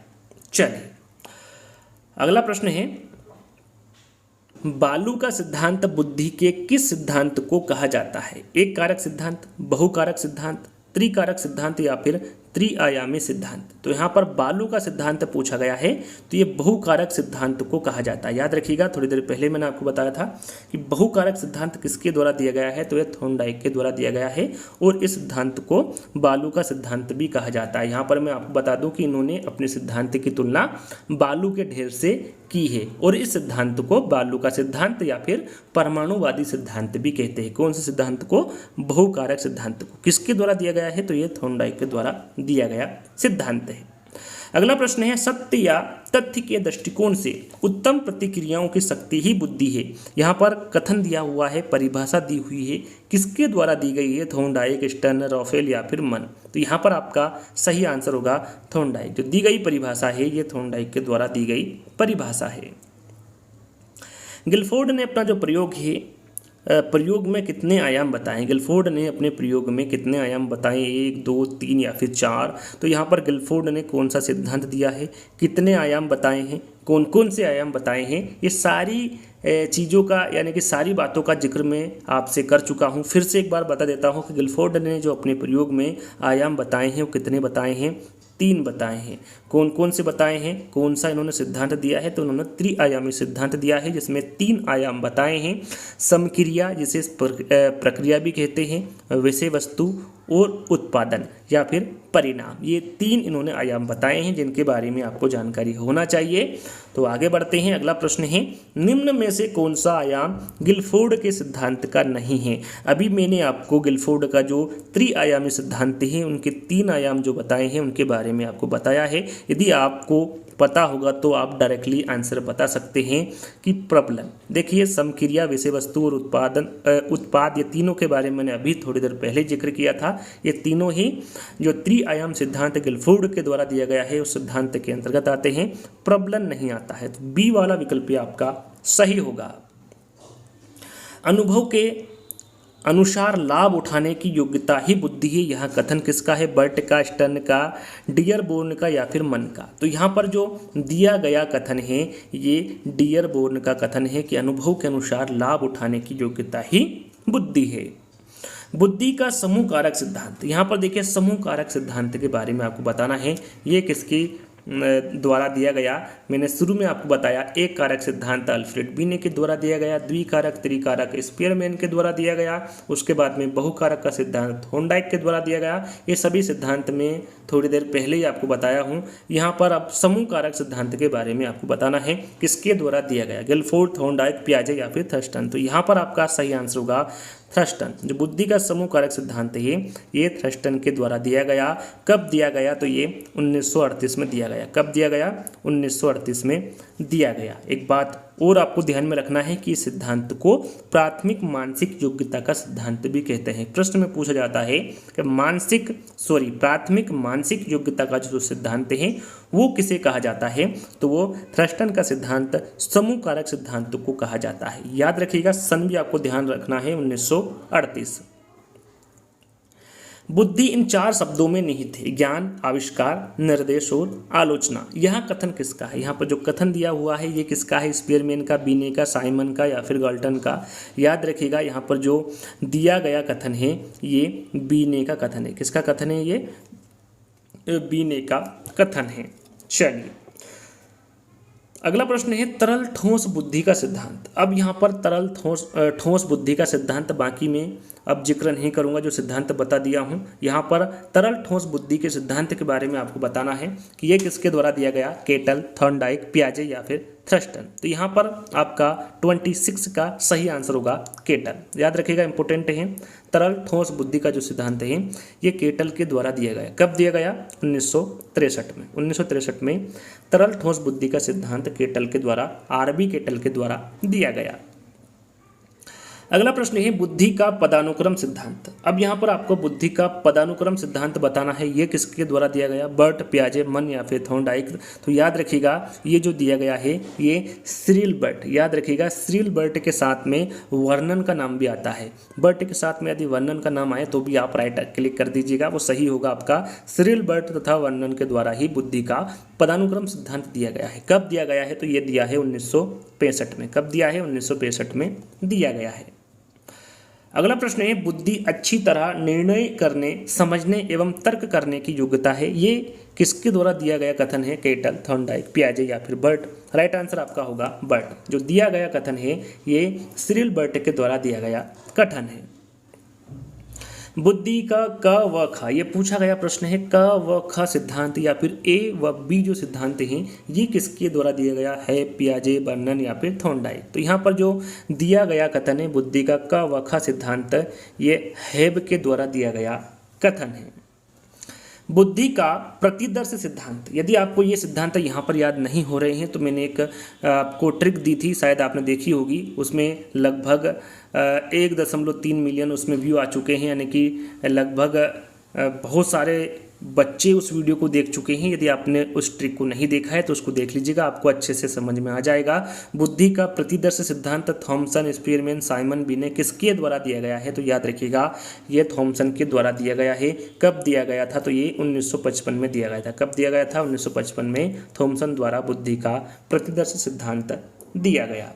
चलिए अगला प्रश्न है, बालू का सिद्धांत बुद्धि के किस सिद्धांत को कहा जाता है? एक कारक सिद्धांत, बहुकारक सिद्धांत, त्रिकारक सिद्धांत या फिर त्रिआयामी सिद्धांत। तो यहाँ पर बालू का सिद्धांत पूछा गया है, तो ये बहुकारक सिद्धांत को कहा जाता है। याद रखिएगा, थोड़ी देर पहले मैंने आपको बताया था कि बहुकारक सिद्धांत किसके द्वारा दिया गया है, तो ये थॉर्नडाइक के द्वारा दिया गया है और इस सिद्धांत को बालू का सिद्धांत भी कहा जाता है। यहाँ पर मैं आपको बता दूं कि इन्होंने अपने सिद्धांत की तुलना बालू के ढेर से की है और इस सिद्धांत को बालू का सिद्धांत या फिर परमाणुवादी सिद्धांत भी कहते हैं। कौन से सिद्धांत को? बहुकारक सिद्धांत को। किसके द्वारा दिया गया है, तो ये थॉर्नडाइक के द्वारा दिया गया सिद्धांत है। अगला प्रश्न है, सत्य या तथ्य के दृष्टिकोण से उत्तम प्रतिक्रियाओं की शक्ति ही बुद्धि है। यहाँ पर कथन दिया हुआ है, परिभाषा दी हुई है, किसके द्वारा दी गई है? थॉर्नडाइक, स्टर्नर, रॉफेल या फिर मन। तो यहाँ पर आपका सही आंसर होगा थॉर्नडाइक। जो दी गई परिभाषा है ये थॉर्नडाइक के द्वारा दी गई परिभाषा है। गिलफोर्ड ने अपना जो प्रयोग है, प्रयोग में कितने आयाम बताएं? गिलफोर्ड ने अपने प्रयोग में कितने आयाम बताएं? 1, 2, 3 या फिर 4। तो यहाँ पर गिलफोर्ड ने कौन सा सिद्धांत दिया है, कितने आयाम बताए हैं, कौन कौन से आयाम बताए हैं, ये सारी चीज़ों का यानी कि सारी बातों का जिक्र मैं आपसे कर चुका हूँ। फिर से एक बार बता देता हूँ कि गिलफोर्ड ने जो अपने प्रयोग में आयाम बताए हैं वो कितने बताए हैं? 3 बताए हैं। कौन कौन से बताए हैं, कौन सा इन्होंने सिद्धांत दिया है? तो उन्होंने त्रिआयामी सिद्धांत दिया है जिसमें 3 आयाम बताए हैं। समक्रिया, जिसे प्रक्रिया भी कहते हैं, विषय वस्तु और उत्पादन या फिर परिणाम, ये 3 इन्होंने आयाम बताए हैं जिनके बारे में आपको जानकारी होना चाहिए। तो आगे बढ़ते हैं। अगला प्रश्न है, निम्न में से कौन सा आयाम गिलफोर्ड के सिद्धांत का नहीं है? अभी मैंने आपको गिलफोर्ड का जो त्रिआयामी सिद्धांत है उनके 3 आयाम जो बताए हैं उनके बारे में आपको बताया है। यदि आपको पता होगा तो आप डायरेक्टली आंसर बता सकते हैं कि प्रबलन। देखिए, समक्रिया, विषय वस्तु और उत्पाद, ये तीनों के बारे में मैंने अभी थोड़ी देर पहले जिक्र किया था। ये तीनों ही जो त्रिआयाम सिद्धांत गिलफोर्ड के द्वारा दिया गया है उस सिद्धांत के अंतर्गत आते हैं। प्रबलन नहीं आता है, तो बी वाला विकल्प आपका सही होगा। अनुभव के अनुसार लाभ उठाने की योग्यता ही बुद्धि है, यह कथन किसका है? बर्ट का, स्टर्न का, डियरबोर्न का या फिर मन का? तो यहाँ पर जो दिया गया कथन है ये डियरबोर्न का कथन है कि अनुभव के अनुसार लाभ उठाने की योग्यता ही बुद्धि है। बुद्धि का समूह कारक सिद्धांत, यहाँ पर देखिए समूह कारक सिद्धांत के बारे में आपको बताना है। ये किसकी द्वारा दिया गया? मैंने शुरू में आपको बताया, एक कारक सिद्धांत अल्फ्रेड बीने के द्वारा दिया गया, द्विकारक त्रिकारक स्पीयरमैन के द्वारा दिया गया, उसके बाद में बहुकारक का सिद्धांत थॉर्नडाइक के द्वारा दिया गया। ये सभी सिद्धांत में थोड़ी देर पहले ही आपको बताया हूँ। यहाँ पर अब समूह कारक सिद्धांत के बारे में आपको बताना है किसके द्वारा दिया गया, गिलफोर्ड, थॉर्नडाइक, पियाजे या फिर थर्स्टन। तो यहाँ पर आपका सही आंसर होगा थर्स्टन। जो बुद्धि का समूह कारक सिद्धांत है ये थर्स्टन के द्वारा दिया गया। कब दिया गया? तो ये 1938 में दिया गया। कब दिया गया? 1938 में दिया गया। एक बात और आपको ध्यान में रखना है कि इस सिद्धांत को प्राथमिक मानसिक योग्यता का सिद्धांत भी कहते हैं। प्रश्न में पूछा जाता है कि प्राथमिक मानसिक योग्यता का जो सिद्धांत है वो किसे कहा जाता है? तो वो थर्स्टन का सिद्धांत समूह कारक सिद्धांत को कहा जाता है। याद रखिएगा, सन भी आपको ध्यान रखना है, 1938। बुद्धि इन 4 शब्दों में निहित है, ज्ञान, आविष्कार, निर्देश और आलोचना। यह कथन किसका है? यहाँ पर जो कथन दिया हुआ है ये किसका है? स्पीयरमैन का, बीने का, साइमन का या फिर गाल्टन का? याद रखिएगा, यहाँ पर जो दिया गया कथन है ये बीने का कथन है। किसका कथन है? ये बीने का कथन है। चलिए अगला प्रश्न है, तरल ठोस बुद्धि का सिद्धांत। अब यहाँ पर तरल ठोस बुद्धि का सिद्धांत बाकी में अब जिक्र नहीं करूँगा, जो सिद्धांत बता दिया हूँ। यहाँ पर तरल ठोस बुद्धि के सिद्धांत के बारे में आपको बताना है कि ये किसके द्वारा दिया गया? केटल, थॉर्नडाइक, पियाजे या फिर थर्स्टन। तो यहाँ पर आपका 26 का सही आंसर होगा केटल। याद रखिएगा, इंपॉर्टेंट है। तरल ठोस बुद्धि का जो सिद्धांत है ये केटल के द्वारा दिया गया। कब दिया गया? 1963 में। 1963 में तरल ठोस बुद्धि का सिद्धांत केटल के द्वारा, आरबी केटल के द्वारा दिया गया। अगला प्रश्न है, बुद्धि का पदानुक्रम सिद्धांत। अब यहाँ पर आपको बुद्धि का पदानुक्रम सिद्धांत बताना है। ये किसके द्वारा दिया गया? बर्ट, पियाजे, मन या फिर थॉर्नडाइक। तो याद रखिएगा, ये जो दिया गया है ये सिरिल बर्ट। याद रखिएगा, सिरिल बर्ट के साथ में वर्णन का नाम भी आता है। बर्ट के साथ में यदि वर्णन का नाम आए तो भी आप राइट क्लिक कर दीजिएगा, वो सही होगा आपका। सिरिल बर्ट तथा वर्णन के द्वारा ही बुद्धि का पदानुक्रम सिद्धांत दिया गया है। कब दिया गया है? तो ये दिया है 1965 में। कब दिया है? 1965 में दिया गया है। अगला प्रश्न है बुद्धि अच्छी तरह निर्णय करने, समझने एवं तर्क करने की योग्यता है, ये किसके द्वारा दिया गया कथन है? केटल, थॉर्नडाइक, पियाजे या फिर बर्ट? राइट आंसर आपका होगा बर्ट। जो दिया गया कथन है ये सिरिल बर्ट के द्वारा दिया गया कथन है। बुद्धि का क व ख, ये पूछा गया प्रश्न है, क व ख सिद्धांत या फिर ए व बी जो सिद्धांत हैं ये किसके द्वारा दिया गया है? पियाजे, बर्नन या फिर थॉर्नडाइक? तो यहाँ पर जो दिया गया कथन है बुद्धि का क व ख सिद्धांत, ये हेब के द्वारा दिया गया कथन है। बुद्धि का प्रतिदर्श सिद्धांत, यदि आपको ये सिद्धांत यहाँ पर याद नहीं हो रहे हैं तो मैंने एक आपको ट्रिक दी थी, शायद आपने देखी होगी, उसमें लगभग 1.3 मिलियन उसमें व्यू आ चुके हैं, यानी कि लगभग बहुत सारे बच्चे उस वीडियो को देख चुके हैं। यदि आपने उस ट्रिक को नहीं देखा है तो उसको देख लीजिएगा, आपको अच्छे से समझ में आ जाएगा। बुद्धि का प्रतिदर्श सिद्धांत थॉमसन, स्पीयरमैन, साइमन बिने किसके द्वारा दिया गया है? तो याद रखिएगा ये थॉमसन के द्वारा दिया गया है। कब दिया गया था? तो ये 1955 में दिया गया था। कब दिया गया था? 1955 में थॉमसन द्वारा बुद्धि का प्रतिदर्श सिद्धांत दिया गया।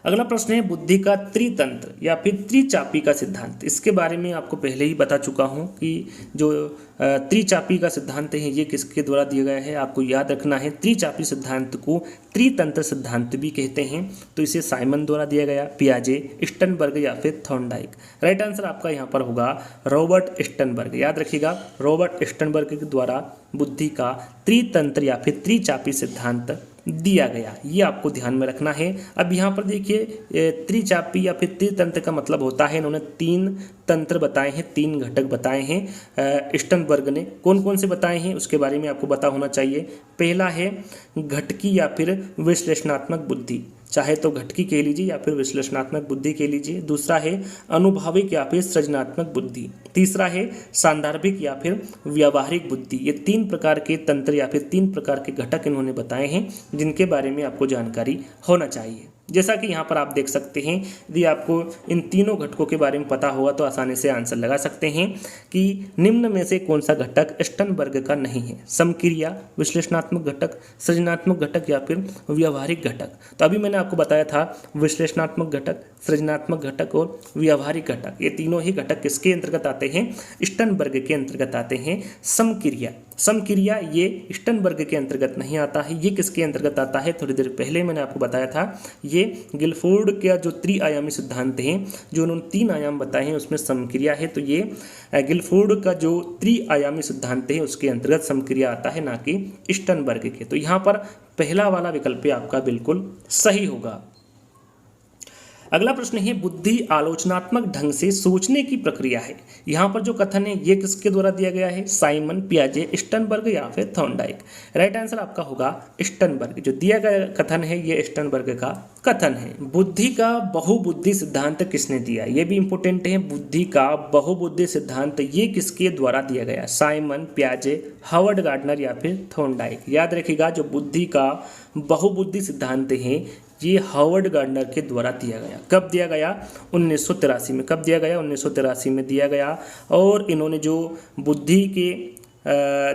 अगला प्रश्न है बुद्धि का त्रितंत्र या फिर त्रिचापी का सिद्धांत। इसके बारे में आपको पहले ही बता चुका हूँ कि जो त्रिचापी का सिद्धांत है ये किसके द्वारा दिया गया है, आपको याद रखना है। त्रिचापी सिद्धांत को त्रितंत्र सिद्धांत भी कहते हैं। तो इसे साइमन द्वारा दिया गया, पियाजे, स्टनबर्ग या फिर थॉर्नडाइक? राइट आंसर आपका यहाँ पर होगा रॉबर्ट स्टनबर्ग। याद रखिएगा रॉबर्ट स्टनबर्ग के द्वारा बुद्धि का त्रितंत्र या फिर त्रिचापी सिद्धांत दिया गया, ये आपको ध्यान में रखना है। अब यहाँ पर देखिए त्रिचापी या फिर त्रितंत्र का मतलब होता है, इन्होंने 3 तंत्र बताए हैं, 3 घटक बताए हैं स्टनबर्ग ने। कौन कौन से बताए हैं उसके बारे में आपको पता होना चाहिए। पहला है घटकी या फिर विश्लेषणात्मक बुद्धि, चाहे तो घटकी कह लीजिए या फिर विश्लेषणात्मक बुद्धि कह लीजिए। दूसरा है अनुभाविक या फिर सृजनात्मक बुद्धि। तीसरा है सांदर्भिक या फिर व्यावहारिक बुद्धि। ये 3 प्रकार के तंत्र या फिर 3 प्रकार के घटक इन्होंने बताए हैं जिनके बारे में आपको जानकारी होना चाहिए। जैसा कि यहाँ पर आप देख सकते हैं, यदि आपको इन तीनों घटकों के बारे में पता होगा तो आसानी से आंसर लगा सकते हैं कि निम्न में से कौन सा घटक स्टनबर्ग का नहीं है। समक्रिया, विश्लेषणात्मक घटक, सृजनात्मक घटक या फिर व्यावहारिक घटक। तो अभी मैंने आपको बताया था विश्लेषणात्मक घटक, सृजनात्मक घटक और व्यावहारिक घटक, ये तीनों ही घटक किसके अंतर्गत आते हैं? स्टनबर्ग के अंतर्गत आते हैं। समक्रिया, समक्रिया ये स्टनबर्ग के अंतर्गत नहीं आता है। ये किसके अंतर्गत आता है? थोड़ी देर पहले मैंने आपको बताया था, ये गिलफोर्ड का जो त्रिआयामी सिद्धांत है, जो उन्होंने 3 आयाम बताए हैं उसमें समक्रिया है। तो ये गिलफोर्ड का जो त्रिआयामी सिद्धांत है उसके अंतर्गत समक्रिया आता है, ना कि स्टनबर्ग के। तो यहाँ पर पहला वाला विकल्प आपका बिल्कुल सही होगा। अगला प्रश्न है बुद्धि आलोचनात्मक ढंग से सोचने की प्रक्रिया है। यहाँ पर जो कथन है ये किसके द्वारा दिया गया है? साइमन, पियाजे, स्टनबर्ग या फिर थॉर्नडाइक? राइट आंसर आपका होगा स्टनबर्ग। जो दिया गया कथन है ये स्टनबर्ग का कथन है। बुद्धि का बहुबुद्धि सिद्धांत किसने दिया? ये भी इंपॉर्टेंट है। बुद्धि का बहुबुद्धि सिद्धांत ये किसके द्वारा दिया गया? साइमन, पियाजे, हार्वर्ड गार्डनर या फिर थॉर्नडाइक? याद रखिएगा जो बुद्धि का बहुबुद्धि सिद्धांत है ये हार्वर्ड गार्डनर के द्वारा दिया गया। कब दिया गया? 1983 में। कब दिया गया? 1983 में दिया गया। और इन्होंने जो बुद्धि के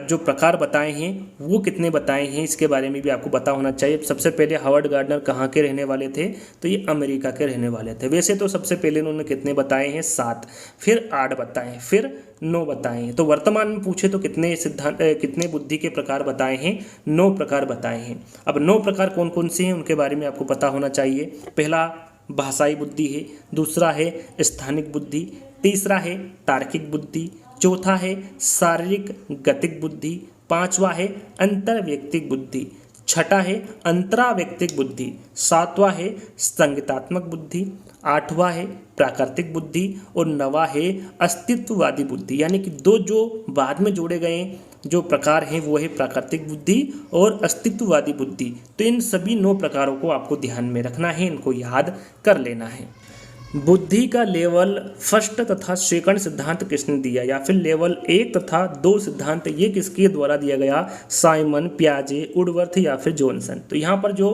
जो प्रकार बताए हैं वो कितने बताए हैं इसके बारे में भी आपको पता होना चाहिए। सबसे पहले हार्वर्ड गार्डनर कहाँ के रहने वाले थे? तो ये अमेरिका के रहने वाले थे। वैसे तो सबसे पहले उन्होंने कितने बताए हैं? 7, फिर 8 बताए, फिर 9 बताए हैं। तो वर्तमान में पूछे तो कितने सिद्धांत कितने बुद्धि के प्रकार बताए हैं? 9 प्रकार बताए हैं। अब 9 प्रकार कौन कौन से हैं उनके बारे में आपको पता होना चाहिए। पहला भाषाई बुद्धि है, दूसरा है स्थानिक बुद्धि, तीसरा है तार्किक बुद्धि, चौथा है शारीरिक गतिक बुद्धि, 5वां है अंतर्वैयक्तिक बुद्धि, छठा है अंतरावैयक्तिक बुद्धि, 7वां है संगीतात्मक बुद्धि, 8वां है प्राकृतिक बुद्धि और 9वां है अस्तित्ववादी बुद्धि। यानी कि 2 जो बाद में जोड़े गए जो प्रकार हैं वो है प्राकृतिक बुद्धि और अस्तित्ववादी बुद्धि। तो इन सभी 9 प्रकारों को आपको ध्यान में रखना है, इनको याद कर लेना है। बुद्धि का लेवल 1 तथा 2 सिद्धांत किसने दिया? या फिर लेवल 1 तथा 2 सिद्धांत ये किसके द्वारा दिया गया? साइमन, पियाजे, वुडवर्थ या फिर जॉनसन? तो यहाँ पर जो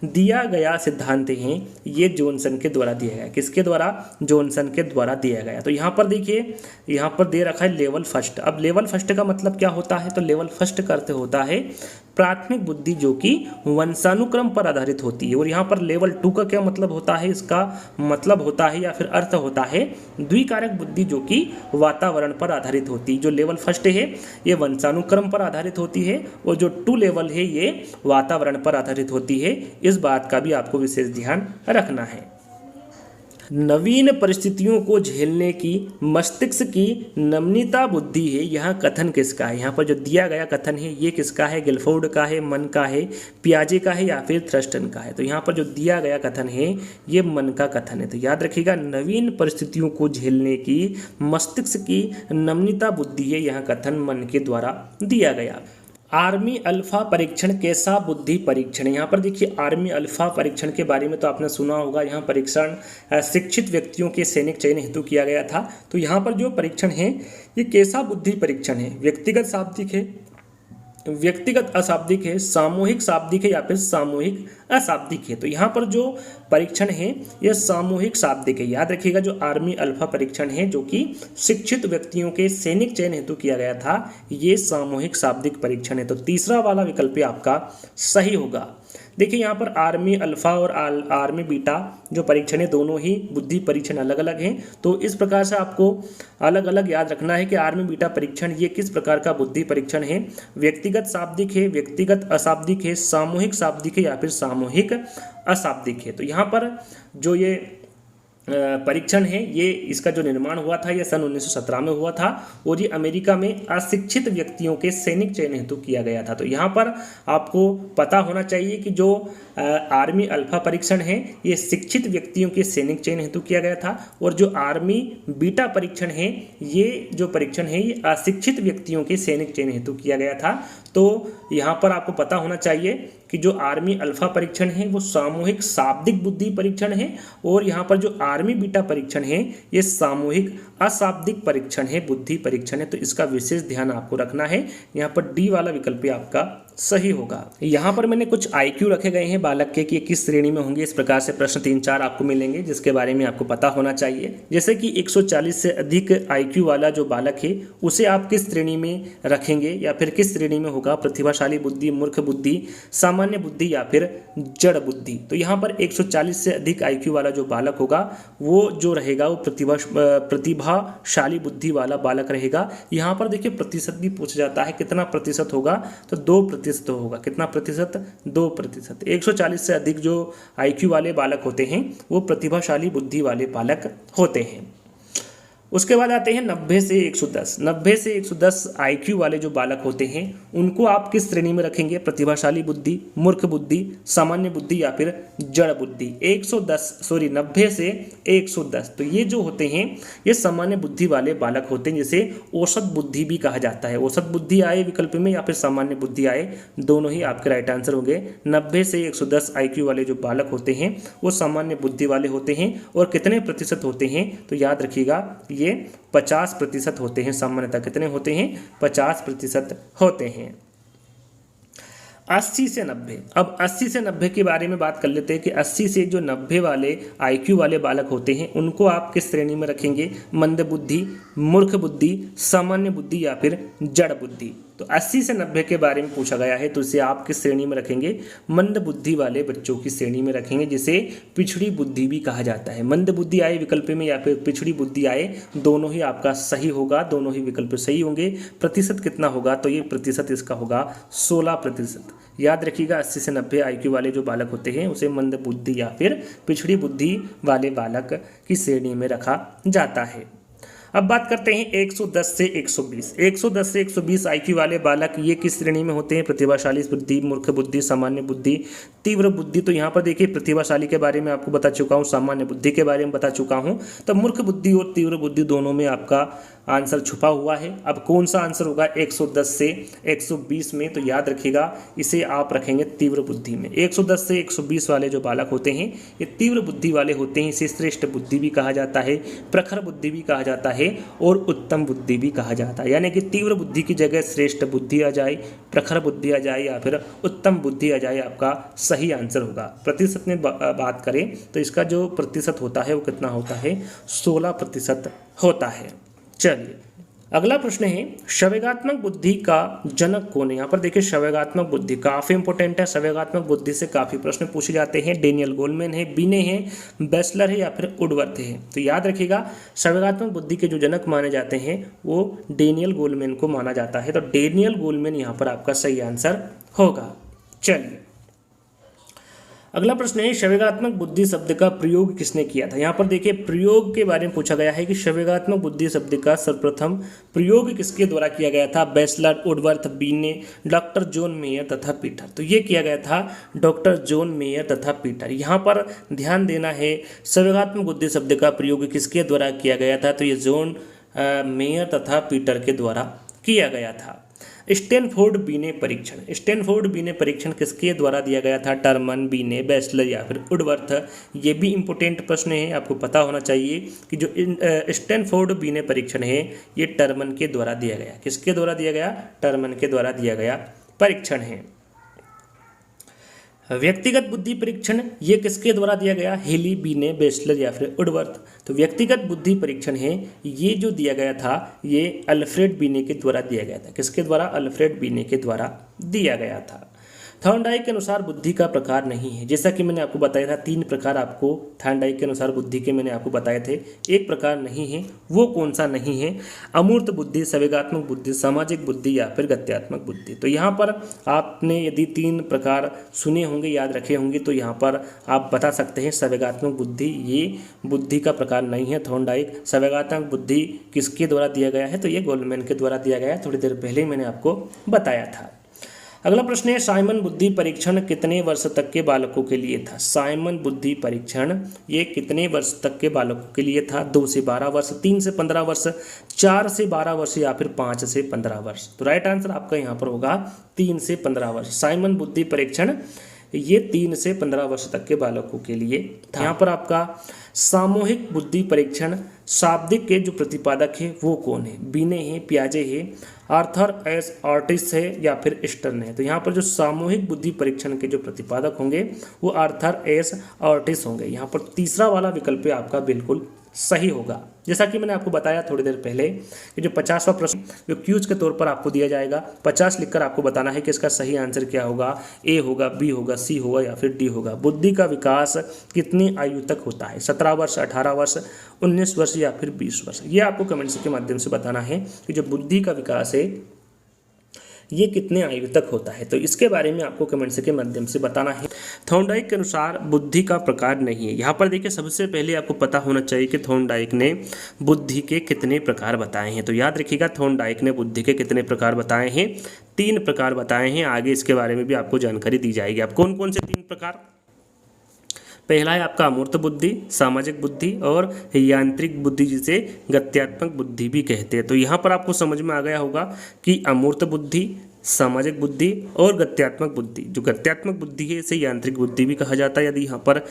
दिया गया सिद्धांत हैं ये जॉनसन के द्वारा दिया गया। किसके द्वारा? जॉनसन के द्वारा दिया गया। तो यहाँ पर देखिए, यहाँ पर दे रखा है लेवल 1। अब लेवल 1 का मतलब क्या होता है? तो लेवल 1 का अर्थ होता है प्राथमिक बुद्धि जो कि वंशानुक्रम पर आधारित होती है। और यहाँ पर लेवल 2 का क्या मतलब होता है, इसका मतलब होता है या फिर अर्थ होता है द्विकारक बुद्धि जो कि वातावरण पर आधारित होती है। जो लेवल फर्स्ट है ये वंशानुक्रम पर आधारित होती है और जो 2 लेवल है ये वातावरण पर आधारित होती है। इस बात का भी आपको विशेष ध्यान रखना है। नवीन परिस्थितियों को झेलने की मस्तिष्क की नमनीयता बुद्धि है, यहाँ कथन किसका है? यहाँ पर जो दिया गया कथन है ये किसका है? गिलफोर्ड का है, मन का है, पियाजे का है या फिर थ्रस्टन का है? तो यहाँ पर जो दिया गया कथन है ये मन का कथन है। तो याद रखिएगा, नवीन परिस्थितियों को झेलने की मस्तिष्क की नमनीयता बुद्धि है, यहाँ कथन मन के द्वारा दिया गया। आर्मी अल्फा परीक्षण कैसा बुद्धि परीक्षण? यहाँ पर देखिए, आर्मी अल्फा परीक्षण के बारे में तो आपने सुना होगा। यहाँ परीक्षण शिक्षित व्यक्तियों के सैनिक चयन हेतु किया गया था। तो यहाँ पर जो परीक्षण है ये कैसा बुद्धि परीक्षण है? व्यक्तिगत शाब्दिक है, व्यक्तिगत अशाब्दिक है, सामूहिक शाब्दिक है या फिर सामूहिक अशाब्दिक है? तो यहाँ पर जो परीक्षण है यह सामूहिक शाब्दिक है। याद रखिएगा, जो आर्मी अल्फा परीक्षण है जो कि शिक्षित व्यक्तियों के सैनिक चयन हेतु किया गया था, ये सामूहिक शाब्दिक परीक्षण है। तो तीसरा वाला विकल्प आपका सही होगा। देखिए यहाँ पर आर्मी अल्फा और आर्मी बीटा जो परीक्षण है दोनों ही बुद्धि परीक्षण अलग अलग हैं। तो इस प्रकार से आपको अलग अलग याद रखना है कि आर्मी बीटा परीक्षण ये किस प्रकार का बुद्धि परीक्षण है। व्यक्तिगत शाब्दिक है, व्यक्तिगत अशाब्दिक है, सामूहिक शाब्दिक है या फिर सामूहिक अशाब्दिक है? तो यहाँ पर जो ये परीक्षण है ये इसका जो निर्माण हुआ था ये सन 1917 में हुआ था और ये अमेरिका में अशिक्षित व्यक्तियों के सैनिक चयन हेतु किया गया था। तो यहाँ पर आपको पता होना चाहिए कि जो आर्मी अल्फा परीक्षण है ये शिक्षित व्यक्तियों के सैनिक चयन हेतु किया गया था और जो आर्मी बीटा परीक्षण है ये जो परीक्षण है ये अशिक्षित व्यक्तियों के सैनिक चयन हेतु किया गया था। तो यहाँ पर आपको पता होना चाहिए कि जो आर्मी अल्फा परीक्षण है वो सामूहिक शाब्दिक बुद्धि परीक्षण है और यहाँ पर जो आर्मी बीटा परीक्षण है ये सामूहिक अशाब्दिक परीक्षण है, बुद्धि परीक्षण है। तो इसका विशेष ध्यान आपको रखना है। यहाँ पर डी वाला विकल्प आपका सही होगा। यहाँ पर मैंने कुछ IQ रखे गए हैं बालक के कि किस श्रेणी में होंगे। इस प्रकार से प्रश्न 3-4 आपको मिलेंगे जिसके बारे में आपको पता होना चाहिए। जैसे कि 140 से अधिक IQ वाला जो बालक है उसे आप किस श्रेणी में रखेंगे या फिर किस श्रेणी में होगा? प्रतिभाशाली बुद्धि, मूर्ख बुद्धि, सामान्य बुद्धि या फिर जड़ बुद्धि? तो यहाँ पर 140 से अधिक IQ वाला जो बालक होगा वो जो रहेगा वो प्रतिभाशाली बुद्धि वाला बालक रहेगा। यहाँ पर देखिए प्रतिशत भी पूछा जाता है, कितना प्रतिशत होगा? तो 2% होगा। कितना प्रतिशत? 2%। 140 से अधिक जो IQ वाले बालक होते हैं वो प्रतिभाशाली बुद्धि वाले बालक होते हैं। उसके बाद आते हैं 90 से 110। 90 से 110 IQ वाले जो बालक होते हैं उनको आप किस श्रेणी में रखेंगे? प्रतिभाशाली बुद्धि, मूर्ख बुद्धि, सामान्य बुद्धि या फिर जड़ बुद्धि? 90 से 110 तो ये जो होते हैं ये सामान्य बुद्धि वाले बालक होते हैं, जिसे औसत बुद्धि भी कहा जाता है। औसत बुद्धि आए विकल्प में या फिर सामान्य बुद्धि आए, दोनों ही आपके राइट आंसर होंगे। 90 से 110 IQ वाले जो बालक होते हैं वो सामान्य बुद्धि वाले होते हैं। और कितने प्रतिशत होते हैं? तो याद रखिएगा ये 50% होते हैं। सामान्यतः कितने होते हैं? 50% होते हैं। 80 से 90। अब 80 से 90 के बारे में बात कर लेते हैं कि 80 से जो 90 वाले IQ वाले बालक होते हैं उनको आप किस श्रेणी में रखेंगे? मंद बुद्धि, मूर्ख बुद्धि, सामान्य बुद्धि या फिर जड़ बुद्धि? तो 80 से 90 के बारे में पूछा गया है तो इसे आप किस श्रेणी में रखेंगे? मंद बुद्धि वाले बच्चों की श्रेणी में रखेंगे, जिसे पिछड़ी बुद्धि भी कहा जाता है। मंद बुद्धि आए विकल्प में या फिर पिछड़ी बुद्धि आए, दोनों ही आपका सही होगा, दोनों ही विकल्प सही होंगे। प्रतिशत कितना होगा? तो ये प्रतिशत इसका होगा 16%। याद रखिएगा 80 से 90 IQ वाले जो बालक होते हैं उसे मंद बुद्धि या फिर पिछड़ी बुद्धि वाले बालक की श्रेणी में रखा जाता है। अब बात करते हैं 110 से 120। 110 से 120 IQ वाले बालक ये किस श्रेणी में होते हैं? प्रतिभाशाली बुद्धि, मूर्ख बुद्धि, सामान्य बुद्धि, तीव्र बुद्धि? तो यहाँ पर देखिए प्रतिभाशाली के बारे में आपको बता चुका हूँ, सामान्य बुद्धि के बारे में बता चुका हूँ। तो मूर्ख बुद्धि और तीव्र बुद्धि दोनों में आपका आंसर छुपा हुआ है। अब कौन सा आंसर होगा 110 से 120 में? तो याद रखिएगा इसे आप रखेंगे तीव्र बुद्धि में। 110 से 120 वाले जो बालक होते हैं ये तीव्र बुद्धि वाले होते हैं। इसे श्रेष्ठ बुद्धि भी कहा जाता है, प्रखर बुद्धि भी कहा जाता है और उत्तम बुद्धि भी कहा जाता है। यानी कि तीव्र बुद्धि की जगह श्रेष्ठ बुद्धि आ जाए, प्रखर बुद्धि आ जाए या फिर उत्तम बुद्धि आ जाए, आपका सही आंसर होगा। प्रतिशत में बात करें तो इसका जो प्रतिशत होता है वो कितना होता है? 16% होता है। चलिए अगला प्रश्न है संवेगात्मक बुद्धि का जनक कौन है। यहाँ पर देखिए संवेगात्मक बुद्धि काफ़ी इंपॉर्टेंट है। संवेगात्मक बुद्धि से काफ़ी प्रश्न पूछे जाते हैं। डेनियल गोलमैन है, बिने है, बेसलर है या फिर वुडवर्थ है। तो याद रखिएगा संवेगात्मक बुद्धि के जो जनक माने जाते हैं वो डेनियल गोलमैन को माना जाता है। तो डेनियल गोलमैन यहाँ पर आपका सही आंसर होगा। चलिए अगला प्रश्न है संवेगात्मक बुद्धि शब्द का प्रयोग किसने किया था। यहाँ पर देखिए प्रयोग के बारे में पूछा गया है कि संवेगात्मक बुद्धि शब्द का सर्वप्रथम प्रयोग किसके द्वारा किया गया था। बेसलर, वुडवर्थ, बिने, डॉक्टर जॉन मेयर तथा पीटर। तो ये किया गया था डॉक्टर जॉन मेयर तथा पीटर। यहाँ पर ध्यान देना है संवेगात्मक बुद्धि शब्द का प्रयोग किसके द्वारा किया गया था। तो ये जॉन मेयर तथा पीटर के द्वारा किया गया था। स्टैनफोर्ड बीने परीक्षण, स्टैनफोर्ड बीने परीक्षण किसके द्वारा दिया गया था। टर्मन, बीने, बेसलर या फिर वुडवर्थ। ये भी इंपॉर्टेंट प्रश्न है, आपको पता होना चाहिए कि जो स्टैनफोर्ड बीने परीक्षण है ये टर्मन के द्वारा दिया गया। किसके द्वारा दिया गया। टर्मन के द्वारा दिया गया परीक्षण है। व्यक्तिगत बुद्धि परीक्षण ये किसके द्वारा दिया गया। हेली, बीने, बेसलर या फिर वुडवर्थ। तो व्यक्तिगत बुद्धि परीक्षण है ये जो दिया गया था ये अल्फ्रेड बीने के द्वारा दिया गया था। किसके द्वारा। अल्फ्रेड बीने के द्वारा दिया गया था। थॉर्नडाइक के अनुसार बुद्धि का प्रकार नहीं है। जैसा कि मैंने आपको बताया था 3 प्रकार आपको थॉर्नडाइक के अनुसार बुद्धि के मैंने आपको बताए थे। एक प्रकार नहीं है, वो कौन सा नहीं है। अमूर्त बुद्धि, संवेगात्मक बुद्धि, सामाजिक बुद्धि या फिर गत्यात्मक बुद्धि। तो यहाँ पर आपने यदि 3 प्रकार सुने होंगे, याद रखे होंगे, तो यहाँ पर आप बता सकते हैं संवेगात्मक बुद्धि ये बुद्धि का प्रकार नहीं है। थॉर्नडाइक संवेगात्मक बुद्धि किसके द्वारा दिया गया है। तो ये गोलमैन के द्वारा दिया गया है। थोड़ी देर पहले मैंने आपको बताया था। अगला प्रश्न है साइमन बुद्धि परीक्षण कितने वर्ष तक के बालकों के लिए था। साइमन बुद्धि परीक्षण ये कितने वर्ष तक के बालकों के लिए था। 2 से 12 वर्ष, 3 से 15 वर्ष, 4 से 12 वर्ष या फिर 5 से 15 वर्ष। तो राइट आंसर आपका यहाँ पर होगा 3 से 15 वर्ष। साइमन बुद्धि परीक्षण ये 3 से 15 वर्ष तक के बालकों के लिए था। यहाँ पर आपका सामूहिक बुद्धि परीक्षण शाब्दिक के जो प्रतिपादक है वो कौन है। बीने है, पियाजे है, आर्थर एस ऑर्टिस है या फिर स्टर्न है। तो यहाँ पर जो सामूहिक बुद्धि परीक्षण के जो प्रतिपादक होंगे वो आर्थर एस ऑर्टिस होंगे। यहाँ पर तीसरा वाला विकल्प आपका बिल्कुल सही होगा। जैसा कि मैंने आपको बताया थोड़ी देर पहले कि जो 50वां प्रश्न जो क्यूज के तौर पर आपको दिया जाएगा 50 लिखकर आपको बताना है कि इसका सही आंसर क्या होगा। ए होगा, बी होगा, सी होगा या फिर डी होगा। बुद्धि का विकास कितनी आयु तक होता है। 17 वर्ष, 18 वर्ष, 19 वर्ष या फिर 20 वर्ष। ये आपको कमेंट्स के माध्यम से बताना है कि जो बुद्धि का विकास है ये कितने आयु तक होता है। तो इसके बारे में आपको कमेंट्स के माध्यम से बताना है। थॉर्नडाइक के अनुसार बुद्धि का प्रकार नहीं है। यहाँ पर देखिए सबसे पहले आपको पता होना चाहिए कि थॉर्नडाइक ने बुद्धि के कितने प्रकार बताए हैं। तो याद रखिएगा थॉर्नडाइक ने बुद्धि के कितने प्रकार बताए हैं। 3 प्रकार बताए हैं। आगे इसके बारे में भी आपको जानकारी दी जाएगी। आप कौन कौन से 3 प्रकार। पहला है आपका अमूर्त बुद्धि, सामाजिक बुद्धि और यांत्रिक बुद्धि जिसे गत्यात्मक बुद्धि भी कहते हैं। तो यहाँ पर आपको समझ में आ गया होगा कि अमूर्त बुद्धि, सामाजिक बुद्धि और गत्यात्मक बुद्धि। जो गत्यात्मक बुद्धि है इसे यांत्रिक बुद्धि भी कहा जाता है। यदि यहाँ पर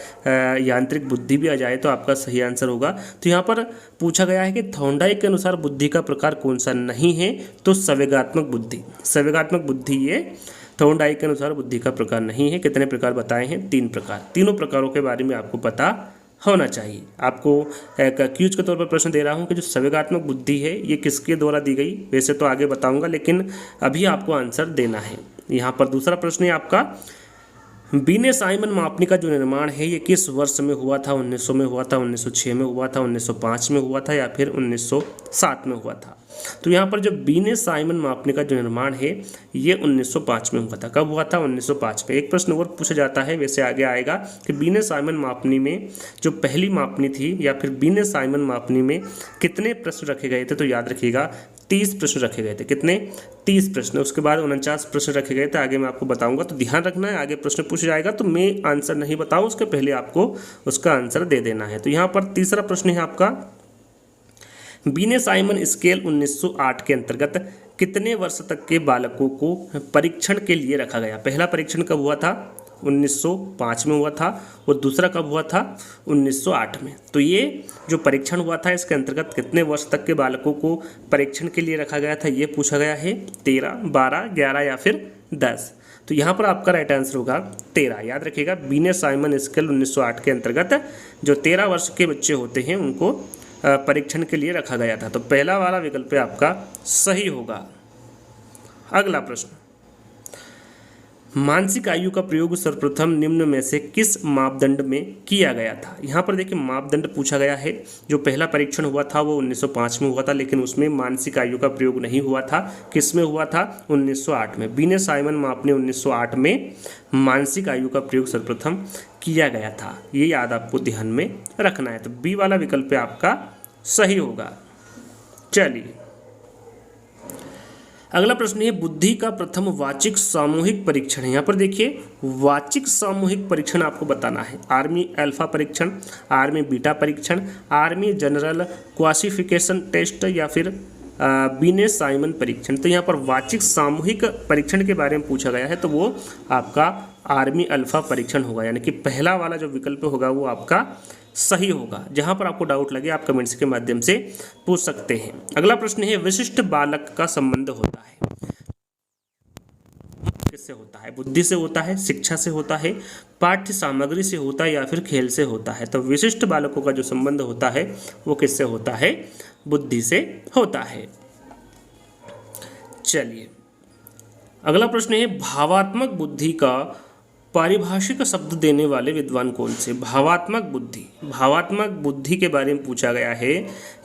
यांत्रिक बुद्धि भी आ जाए तो आपका सही आंसर होगा। तो यहाँ पर पूछा गया है कि थॉर्नडाइक के अनुसार बुद्धि का प्रकार कौन सा नहीं है। तो संवेगात्मक बुद्धि, संवेगात्मक बुद्धि ये थॉर्नडाइक के अनुसार बुद्धि का प्रकार नहीं है। कितने प्रकार बताए हैं। 3 प्रकार। तीनों प्रकारों के बारे में आपको पता होना चाहिए। आपको क्यूज के तौर पर प्रश्न दे रहा हूं कि जो संवेगात्मक बुद्धि है ये किसके द्वारा दी गई। वैसे तो आगे बताऊंगा लेकिन अभी आपको आंसर देना है। यहाँ पर दूसरा प्रश्न है आपका बीने साइमन मापनी का जो निर्माण है ये किस वर्ष में हुआ था। 1900 में हुआ था, 1906 में हुआ था, 1905 में हुआ था या फिर 1907 में हुआ था। तो यहाँ पर जो बीने साइमन मापनी का जो निर्माण है ये 1905 में हुआ था। कब हुआ था। 1905 में। एक प्रश्न और पूछा जाता है, वैसे आगे आएगा, कि बीने साइमन मापनी में जो पहली मापनी थी या फिर बीने साइमन मापनी में कितने प्रश्न रखे गए थे। तो याद रखिएगा 30 प्रश्न रखे गए थे। कितने। 30 प्रश्न। उसके बाद 49 प्रश्न रखे गए थे। आगे मैं आपको बताऊंगा। तो ध्यान रखना है, आगे प्रश्न पूछा जाएगा तो मैं आंसर नहीं बताऊँ उसके पहले आपको उसका आंसर दे देना है। तो यहाँ पर तीसरा प्रश्न है आपका बीने साइमन स्केल 1908 के अंतर्गत कितने वर्ष तक के बालकों को परीक्षण के लिए रखा गया। पहला परीक्षण कब हुआ था। 1905 में हुआ था और दूसरा कब हुआ था। 1908 में। तो ये जो परीक्षण हुआ था इसके अंतर्गत कितने वर्ष तक के बालकों को परीक्षण के लिए रखा गया था ये पूछा गया है। 13, 12, 11 या फिर 10। तो यहाँ पर आपका राइट आंसर होगा 13। याद रखिएगा बीने साइमन स्केल 1908 के अंतर्गत जो 13 वर्ष के बच्चे होते हैं उनको परीक्षण के लिए रखा गया था। तो पहला वाला विकल्प आपका सही होगा। अगला प्रश्न, मानसिक आयु का प्रयोग सर्वप्रथम निम्न में से किस मापदंड में किया गया था। यहाँ पर देखिए मापदंड पूछा गया है। जो पहला परीक्षण हुआ था वो 1905 में हुआ था, लेकिन उसमें मानसिक आयु का प्रयोग नहीं हुआ था। किस में हुआ था? 1908 में। बीने साइमन माप ने 1908 में मानसिक आयु का प्रयोग सर्वप्रथम किया गया था। ये याद आपको ध्यान में रखना है। तो बी वाला विकल्प आपका सही होगा। चलिए अगला प्रश्न है, बुद्धि का प्रथम वाचिक सामूहिक परीक्षण है। यहाँ पर देखिए वाचिक सामूहिक परीक्षण आपको बताना है। आर्मी अल्फा परीक्षण, आर्मी बीटा परीक्षण, आर्मी जनरल क्लासिफिकेशन टेस्ट या फिर बीने साइमन परीक्षण। तो यहाँ पर वाचिक सामूहिक परीक्षण के बारे में पूछा गया है, तो वो आपका आर्मी अल्फा परीक्षण होगा। यानी कि पहला वाला जो विकल्प होगा वो आपका सही होगा। जहां पर आपको डाउट लगे आप कमेंट्स के माध्यम से पूछ सकते हैं। अगला प्रश्न है, विशिष्ट बालक का संबंध होता है, किससे होता है? बुद्धि से होता है, शिक्षा से होता है, पाठ्य सामग्री से होता है या फिर खेल से होता है। तो विशिष्ट बालकों का जो संबंध होता है वो किससे होता है? बुद्धि से होता है। चलिए अगला प्रश्न है, भावात्मक बुद्धि का पारिभाषिक शब्द देने वाले विद्वान कौन से? भावात्मक बुद्धि, भावात्मक बुद्धि के बारे में पूछा गया है।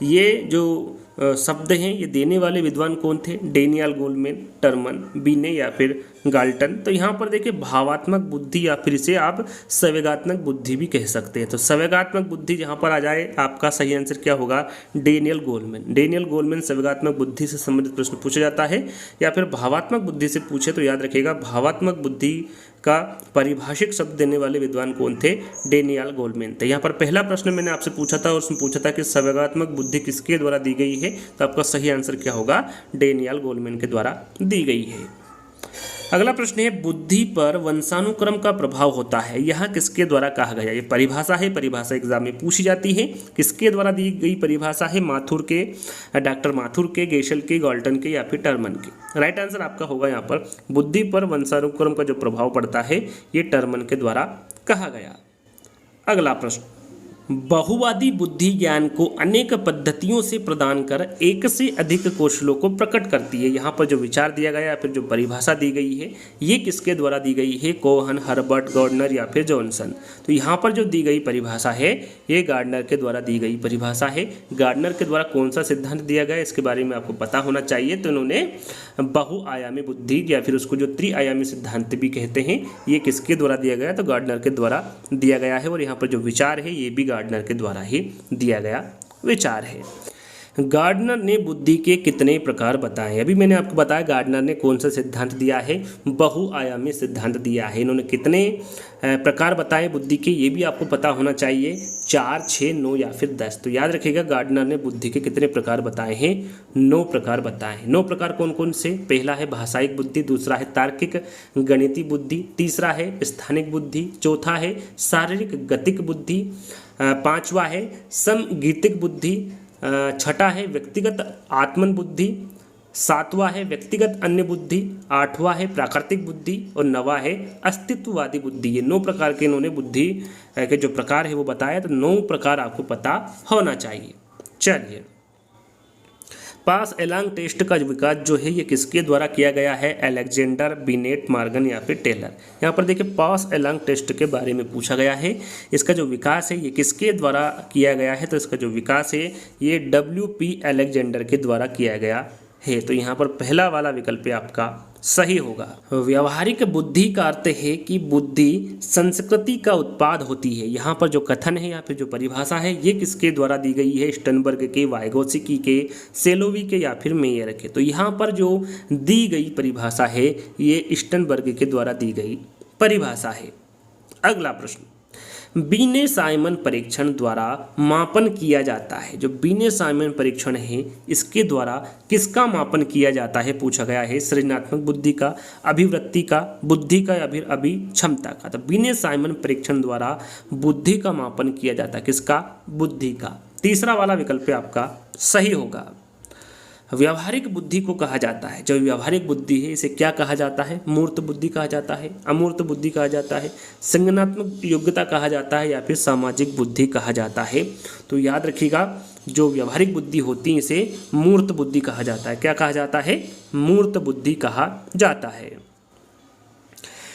ये जो शब्द हैं ये देने वाले विद्वान कौन थे? डेनियल गोलमैन, टर्मन, बीने या फिर गाल्टन। तो यहाँ पर देखिए भावात्मक बुद्धि या फिर इसे आप संवेगात्मक बुद्धि भी कह सकते हैं। तो संवेगात्मक बुद्धि जहाँ पर आ जाए आपका सही आंसर क्या होगा? Daniel Goleman. डेनियल गोलमैन संवेगात्मक बुद्धि से संबंधित प्रश्न पूछा जाता है। या फिर भावात्मक बुद्धि से पूछे तो याद रखिएगा भावात्मक बुद्धि का पारिभाषिक शब्द देने वाले विद्वान कौन थे? डेनियल गोलमैन थे। यहाँ पर पहला प्रश्न मैंने आपसे पूछा था और उसमें पूछा था कि संवेगात्मक बुद्धि किसके द्वारा दी गई है, तो आपका सही आंसर क्या होगा? डेनियल गोलमैन के द्वारा दी गई है। अगला प्रश्न है, बुद्धि पर वंशानुक्रम का प्रभाव होता है, यह किसके द्वारा कहा गया? ये परिभाषा है, परिभाषा एग्जाम में पूछी जाती है। किसके द्वारा दी गई परिभाषा है? माथुर के, डॉक्टर माथुर के, गेशल के, गाल्टन के या फिर टर्मन के। राइट आंसर आपका होगा यहाँ पर बुद्धि पर वंशानुक्रम का जो प्रभाव पड़ता है ये टर्मन के द्वारा कहा गया। अगला प्रश्न, बहुवादी बुद्धि ज्ञान को अनेक पद्धतियों से प्रदान कर एक से अधिक कौशलों को प्रकट करती है। यहाँ पर जो विचार दिया गया या फिर जो परिभाषा दी गई है ये किसके द्वारा दी गई है? कोहन, हर्बर्ट, गार्डनर या फिर जॉनसन। तो यहाँ पर जो दी गई परिभाषा है ये गार्डनर के द्वारा दी गई परिभाषा है। गार्डनर के द्वारा कौन सा सिद्धांत दिया गया इसके बारे में आपको पता होना चाहिए। तो इन्होंने बहुआयामी बुद्धि या फिर उसको जो त्रिआयामी सिद्धांत भी कहते हैं ये किसके द्वारा दिया गया? तो गार्डनर के द्वारा दिया गया है। और यहाँ पर जो विचार है ये भी गार्डनर के द्वारा ही दिया गया विचार है। गार्डनर ने बुद्धि के कितने प्रकार बताए? अभी मैंने आपको बताया गार्डनर ने कौन सा सिद्धांत दिया है? बहुआयामी सिद्धांत दिया है। इन्होंने कितने प्रकार बताए बुद्धि के ये भी आपको पता होना चाहिए, 4, 6, 9 या फिर 10। तो याद रखिएगा गार्डनर ने बुद्धि के कितने प्रकार बताए हैं? 9 प्रकार बताए हैं। 9 प्रकार कौन कौन से? पहला है भाषायिक बुद्धि, दूसरा है तार्किक गणितीय बुद्धि, तीसरा है स्थानिक बुद्धि, चौथा है शारीरिक गतिक बुद्धि, पांचवा है समगीतिक बुद्धि, छठा है व्यक्तिगत आत्मन बुद्धि, सातवां है व्यक्तिगत अन्य बुद्धि, आठवां है प्राकृतिक बुद्धि और नवा है अस्तित्ववादी बुद्धि। ये 9 प्रकार के इन्होंने बुद्धि के जो प्रकार है वो बताया। तो 9 प्रकार आपको पता होना चाहिए। चलिए पास एलांग टेस्ट का विकास जो है ये किसके द्वारा किया गया है? अलेक्जेंडर, बिनेट, मॉर्गन या फिर टेलर। यहाँ पर देखिए पास एलांग टेस्ट के बारे में पूछा गया है। इसका जो विकास है ये किसके द्वारा किया गया है? तो इसका जो विकास है ये WP अलेक्जेंडर के द्वारा किया गया है। तो यहाँ पर पहला वाला विकल्प आपका सही होगा। व्यवहारिक बुद्धि का अर्थ है कि बुद्धि संस्कृति का उत्पाद होती है। यहाँ पर जो कथन है या फिर जो परिभाषा है ये किसके द्वारा दी गई है? स्टनबर्ग के, वाइगोत्स्की के, सेलोवी के या फिर मेयर के। तो यहाँ पर जो दी गई परिभाषा है ये स्टनबर्ग के द्वारा दी गई परिभाषा है। अगला प्रश्न, बीने साइमन परीक्षण द्वारा मापन किया जाता है। जो बीने साइमन परीक्षण है इसके द्वारा किसका मापन किया जाता है पूछा गया है? सृजनात्मक बुद्धि का, अभिवृत्ति का, बुद्धि का या फिर अभिक्षमता का। तो बीने साइमन परीक्षण द्वारा बुद्धि का मापन किया जाता है। किसका? बुद्धि का। तीसरा वाला विकल्प आपका सही होगा। व्यावहारिक बुद्धि को कहा जाता है, जो व्यावहारिक बुद्धि है इसे क्या कहा जाता है? मूर्त बुद्धि कहा जाता है, अमूर्त बुद्धि कहा जाता है, संज्ञानात्मक योग्यता कहा जाता है या फिर सामाजिक बुद्धि कहा जाता है। तो याद रखिएगा जो व्यावहारिक बुद्धि होती है इसे मूर्त बुद्धि कहा जाता है। क्या कहा जाता है? मूर्त बुद्धि कहा जाता है।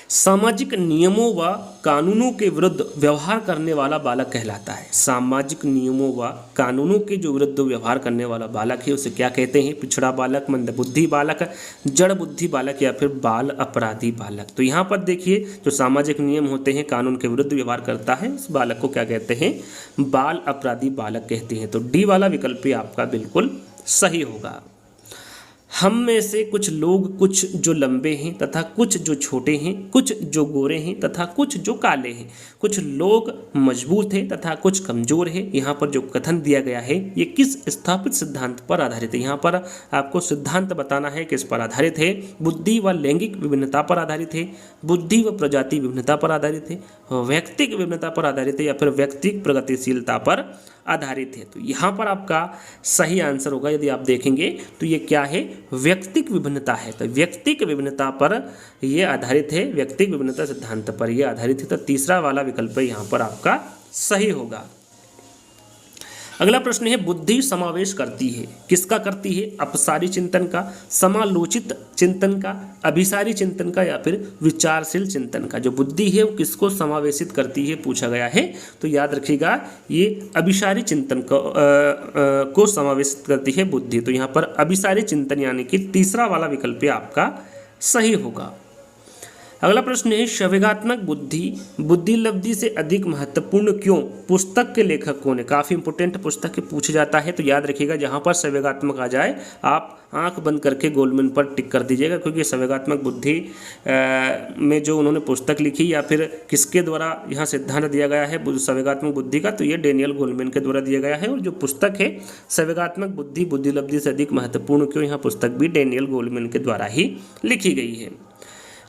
सामाजिक नियमों व कानूनों के विरुद्ध व्यवहार करने वाला बालक कहलाता है। सामाजिक नियमों व कानूनों के जो विरुद्ध व्यवहार करने वाला बालक है उसे क्या कहते हैं? पिछड़ा बालक, मंदबुद्धि बालक, जड़ बुद्धि बालक या फिर बाल अपराधी बालक। तो यहाँ पर देखिए जो सामाजिक नियम होते हैं, कानून के विरुद्ध व्यवहार करता है, उस बालक को क्या कहते हैं? बाल अपराधी बालक कहते हैं। तो डी वाला विकल्प ही आपका बिल्कुल सही होगा। हम में से कुछ लोग, कुछ जो लंबे हैं तथा कुछ जो छोटे हैं, कुछ जो गोरे हैं तथा कुछ जो काले हैं, कुछ लोग मजबूत हैं तथा कुछ कमजोर हैं। यहाँ पर जो कथन दिया गया है ये किस स्थापित सिद्धांत पर आधारित है? यहाँ पर आपको सिद्धांत बताना है किस पर आधारित है। बुद्धि व लैंगिक विभिन्नता पर आधारित है, बुद्धि व प्रजाति विभिन्नता पर आधारित है, व्यक्तिक विभिन्नता पर आधारित है या फिर व्यक्तिक प्रगतिशीलता पर आधारित है। तो यहाँ पर आपका सही आंसर होगा, यदि आप देखेंगे तो ये क्या है? व्यक्तिक विभिन्नता है। तो व्यक्तिक विभिन्नता पर यह आधारित है, व्यक्तिक विभिन्नता सिद्धांत पर यह आधारित है। तो तीसरा वाला विकल्प यहाँ पर आपका सही होगा। अगला प्रश्न है बुद्धि समावेश करती है, किसका करती है? अपसारी चिंतन का, समालोचित चिंतन का, अभिसारी चिंतन का या फिर विचारशील चिंतन का। जो बुद्धि है वो किसको समावेशित करती है पूछा गया है। तो याद रखिएगा ये अभिसारी चिंतन को समावेशित करती है बुद्धि। तो यहाँ पर अभिसारी चिंतन यानी कि तीसरा वाला विकल्प आपका सही होगा। अगला प्रश्न है संवेगात्मक बुद्धि बुद्धि लब्धि से अधिक महत्वपूर्ण क्यों? पुस्तक के लेखक कौन है? काफ़ी इंपोर्टेंट पुस्तक पूछा जाता है। तो याद रखिएगा जहाँ पर संवेगात्मक आ जाए आप आंख बंद करके गोलमेन पर टिक कर दीजिएगा, क्योंकि संवेगात्मक बुद्धि में जो उन्होंने पुस्तक लिखी या फिर किसके द्वारा यहाँ सिद्धांत दिया गया है संवेगात्मक बुद्धि का, तो ये डेनियल गोलमेन के द्वारा दिया गया है। और जो पुस्तक है संवेगात्मक बुद्धि बुद्धि लब्धि से अधिक महत्वपूर्ण क्यों, यहाँ पुस्तक भी डेनियल गोलमेन के द्वारा ही लिखी गई है।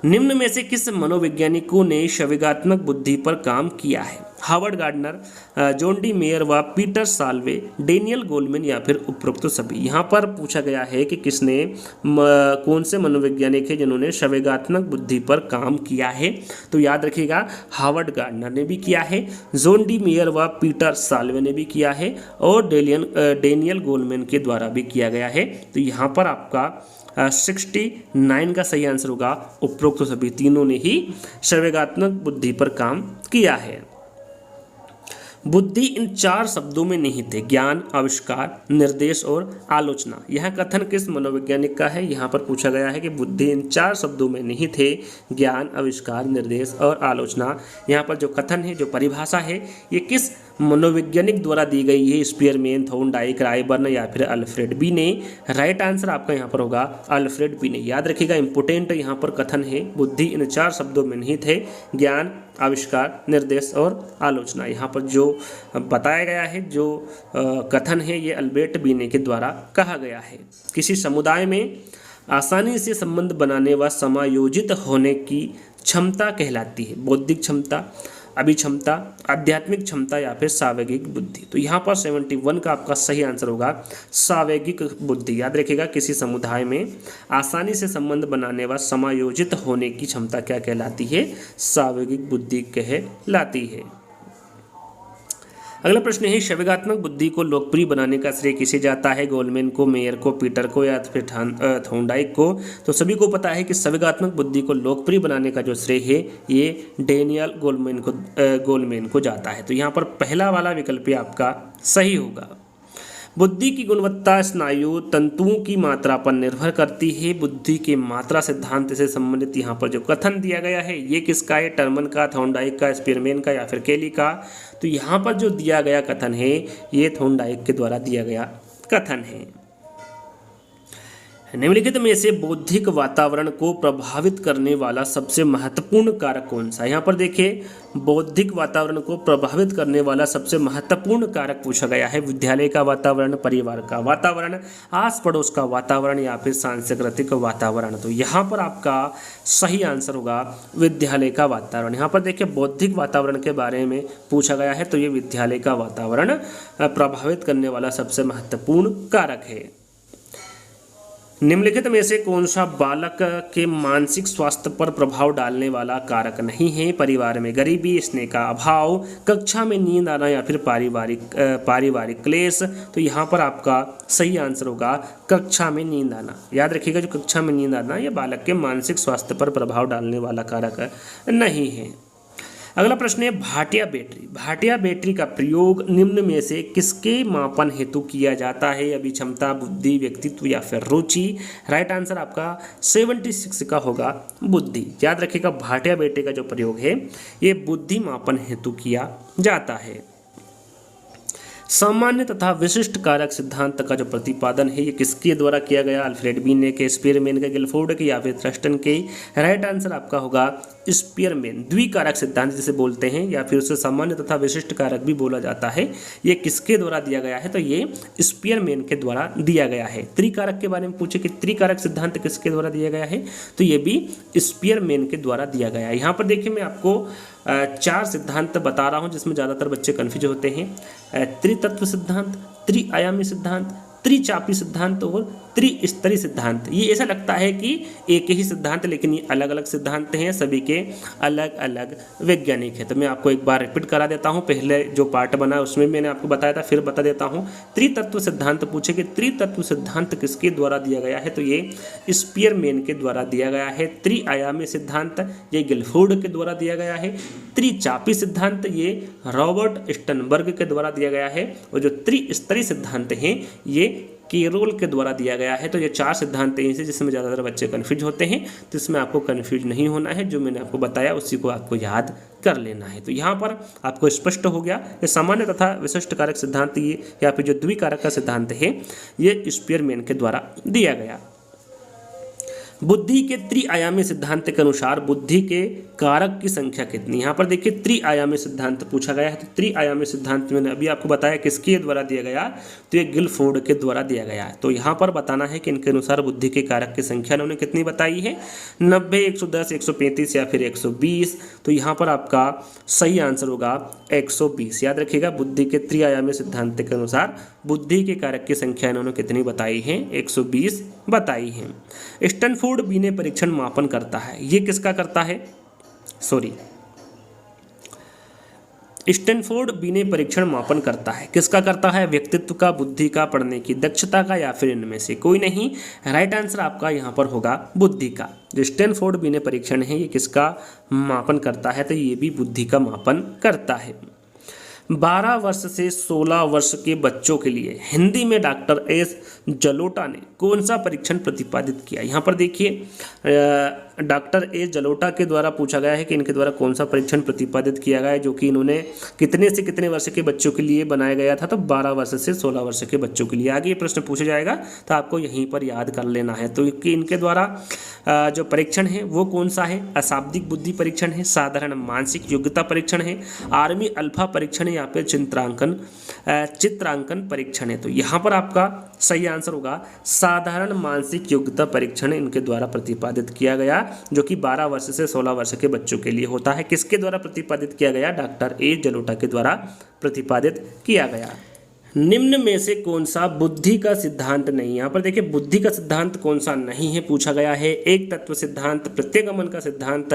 निम्न में से किस मनोवैज्ञानिकों ने संवेगात्मक बुद्धि पर काम किया है? Harvard gardener, John D mayor व पीटर साल्वे, डेनियल गोलमेन या फिर उपरोक्त सभी। यहाँ पर पूछा गया है कि किसने कौन से मनोवैज्ञानिक है जिन्होंने संवेगात्मक बुद्धि पर काम किया है। तो याद रखिएगा हार्वर्ड गार्डनर ने भी किया है, जॉन डी मेयर व पीटर साल्वे ने भी किया है और डेनियल गोलमेन के द्वारा भी किया गया है। तो यहाँ पर आपका 69 का सही आंसर होगा। उपरोक्त सभी तीनों ने ही संवेगात्मक बुद्धि पर काम किया है। बुद्धि इन 4 शब्दों में निहित है, ज्ञान, आविष्कार, निर्देश और आलोचना। यह कथन किस मनोवैज्ञानिक का है? यहाँ पर पूछा गया है कि बुद्धि इन 4 शब्दों में निहित है, ज्ञान, आविष्कार, निर्देश और आलोचना। यहाँ पर जो कथन है, जो परिभाषा है, ये किस मनोवैज्ञानिक द्वारा दी गई है? स्पीयरमैन, थॉर्नडाइक, रायबर्न या फिर अल्फ्रेड बी ने। राइट आंसर आपका यहाँ पर होगा अल्फ्रेड बी ने। याद रखिएगा इंपोर्टेंट यहाँ पर कथन है, बुद्धि इन 4 शब्दों में निहित है, ज्ञान, आविष्कार, निर्देश और आलोचना। यहाँ पर जो बताया गया है, जो कथन है, ये अल्फ्रेड बी के द्वारा कहा गया है। किसी समुदाय में आसानी से संबंध बनाने व समायोजित होने की क्षमता कहलाती है बौद्धिक क्षमता, अभिक्षमता, आध्यात्मिक क्षमता या फिर सावेगिक बुद्धि। तो यहाँ पर 71 का आपका सही आंसर होगा सावेगिक बुद्धि। याद रखिएगा किसी समुदाय में आसानी से संबंध बनाने व समायोजित होने की क्षमता क्या कहलाती है? सावेगिक बुद्धि कहलाती है। अगला प्रश्न है संवेगात्मक बुद्धि को लोकप्रिय बनाने का श्रेय किसे जाता है? गोलमेन को, मेयर को, पीटर को या फिर थॉर्नडाइक को। तो सभी को पता है कि संवेगात्मक बुद्धि को लोकप्रिय बनाने का जो श्रेय है ये डेनियल गोलमेन को जाता है। तो यहाँ पर पहला वाला विकल्प आपका सही होगा। बुद्धि की गुणवत्ता स्नायु तंतुओं की मात्रा पर निर्भर करती है। बुद्धि की मात्रा सिद्धांत से संबंधित यहाँ पर जो कथन दिया गया है ये किसका है? टर्मन का, थॉर्नडाइक का, स्पीयरमैन का या फिर केली का। तो यहाँ पर जो दिया गया कथन है ये थॉर्नडाइक के द्वारा दिया गया कथन है। निम्नलिखित में से बौद्धिक वातावरण को प्रभावित करने वाला सबसे महत्वपूर्ण कारक कौन सा है? यहाँ पर देखिए बौद्धिक वातावरण को प्रभावित करने वाला सबसे महत्वपूर्ण कारक पूछा गया है। विद्यालय का वातावरण, परिवार का वातावरण, आस पड़ोस का वातावरण या फिर सांस्कृतिक वातावरण। तो यहाँ पर आपका सही आंसर होगा विद्यालय का वातावरण। यहाँ पर देखिए बौद्धिक वातावरण के बारे में पूछा गया है, तो ये विद्यालय का वातावरण प्रभावित करने वाला सबसे महत्वपूर्ण कारक है। निम्नलिखित में से कौन सा बालक के मानसिक स्वास्थ्य पर प्रभाव डालने वाला कारक नहीं है? परिवार में गरीबी, स्नेह का अभाव, कक्षा में नींद आना या फिर पारिवारिक क्लेश। तो यहाँ पर आपका सही आंसर होगा कक्षा में नींद आना। याद रखिएगा, जो कक्षा में नींद आना यह बालक के मानसिक स्वास्थ्य पर प्रभाव डालने वाला कारक नहीं है। अगला प्रश्न है भाटिया बैटरी। भाटिया बैटरी का प्रयोग निम्न में से किसके मापन हेतु किया जाता है? अभी क्षमता, बुद्धि, व्यक्तित्व या फिर रुचि। राइट आंसर आपका 76 का होगा बुद्धि। याद रखिएगा, भाटिया बैटरी का जो प्रयोग है ये बुद्धि मापन हेतु किया जाता है। सामान्य तथा विशिष्ट कारक सिद्धांत का जो प्रतिपादन है ये किसके द्वारा किया गया? अल्फ्रेड बिने के, स्पीयरमैन के, गिलफोर्ड के या फिर थ्रस्टन के। राइट आंसर आपका होगा स्पीयरमैन। द्विकारक सिद्धांत जिसे बोलते हैं या फिर उसे सामान्य तथा विशिष्ट कारक भी बोला जाता है, ये किसके द्वारा दिया गया है? तो ये स्पीयरमैन के द्वारा दिया गया है। त्रिकारक के बारे में पूछे कि त्रिकारक सिद्धांत किसके द्वारा दिया गया है, तो ये भी स्पीयरमैन के द्वारा दिया गया है। यहाँ पर देखिए मैं आपको 4 सिद्धांत बता रहा हूँ जिसमें ज़्यादातर बच्चे कन्फ्यूज होते हैं। त्रितत्व सिद्धांत, त्रिआयामी सिद्धांत, त्रिचापी सिद्धांत और त्रिस्तरीय सिद्धांत। ये ऐसा लगता है कि एक ही सिद्धांत, लेकिन ये अलग अलग सिद्धांत हैं, सभी के अलग अलग वैज्ञानिक है। तो मैं आपको एक बार रिपीट करा देता हूँ, पहले जो पार्ट बना उसमें मैंने आपको बताया था, फिर बता देता हूँ। त्रितत्व सिद्धांत पूछे कि त्रितत्व सिद्धांत किसके द्वारा दिया गया है? तो ये स्पीयरमैन के द्वारा दिया गया है। त्रिआयामी सिद्धांत ये गिलफोर्ड के द्वारा दिया गया है। त्रिचापी सिद्धांत ये रॉबर्ट स्टनबर्ग के द्वारा दिया गया है। और जो त्रिस्तरीय सिद्धांत हैं ये केरोल के द्वारा दिया गया है। तो ये 4 सिद्धांत हैं जिसमें ज़्यादातर बच्चे कन्फ्यूज होते हैं, तो इसमें आपको कन्फ्यूज नहीं होना है। जो मैंने आपको बताया उसी को आपको याद कर लेना है। तो यहाँ पर आपको स्पष्ट हो गया ये सामान्य तथा विशिष्ट कारक सिद्धांत ये या फिर जो द्विकारक का सिद्धांत है ये स्पीयरमैन के द्वारा दिया गया। बुद्धि के त्रिआयामी सिद्धांत के अनुसार बुद्धि के कारक की संख्या कितनी? यहाँ पर देखिए त्रिआयामी सिद्धांत पूछा गया है। तो त्रिआयामी सिद्धांत मैंने अभी आपको बताया किसके द्वारा दिया गया, तो ये गिलफोर्ड के द्वारा दिया गया है। तो यहाँ पर बताना है कि इनके अनुसार बुद्धि के कारक की संख्या उन्होंने कितनी बताई है? 90, 110, 135 या फिर 120। तो यहाँ पर आपका सही आंसर होगा 120। याद रखिएगा, बुद्धि के त्रिआयामी सिद्धांत के अनुसार बुद्धि के कारक की संख्या इन्होंने कितनी बताई है? 120 बताई है। स्टैनफोर्ड बीने परीक्षण मापन करता है, ये किसका करता है? स्टैनफोर्ड बीने परीक्षण मापन करता है, किसका करता है? व्यक्तित्व का, बुद्धि का, पढ़ने की दक्षता का या फिर इनमें से कोई नहीं। राइट आंसर आपका यहाँ पर होगा बुद्धि का। जो स्टैनफोर्ड बीने परीक्षण है ये किसका मापन करता है? तो ये भी बुद्धि का मापन करता है। 12 वर्ष से 16 वर्ष के बच्चों के लिए हिंदी में डॉक्टर एस जलोटा ने कौन सा परीक्षण प्रतिपादित किया? यहाँ पर देखिए डॉक्टर एस जलोटा के द्वारा पूछा गया है कि इनके द्वारा कौन सा परीक्षण प्रतिपादित किया गया है, जो कि इन्होंने कितने से कितने वर्ष के बच्चों के लिए बनाया गया था? तो 12 वर्ष से 16 वर्ष के बच्चों के लिए। आगे ये प्रश्न पूछा जाएगा तो आपको यहीं पर याद कर लेना है। तो इनके द्वारा जो परीक्षण है वो कौन सा है? अशाब्दिक बुद्धि परीक्षण है, साधारण मानसिक योग्यता परीक्षण है, आर्मी अल्फा परीक्षण है या फिर चित्रांकन परीक्षण है। तो यहाँ पर आपका सही आंसर होगा साधारण मानसिक योग्यता परीक्षण इनके द्वारा प्रतिपादित किया गया, जो कि 12 वर्ष से 16 वर्ष के बच्चों के लिए होता है। किसके द्वारा प्रतिपादित किया गया? डॉक्टर एस जलोटा के द्वारा प्रतिपादित किया गया। निम्न में से कौन सा बुद्धि का सिद्धांत नहीं? यहाँ पर देखिए बुद्धि का सिद्धांत कौन सा नहीं है पूछा गया है। एक तत्व सिद्धांत, प्रत्यगमन का सिद्धांत,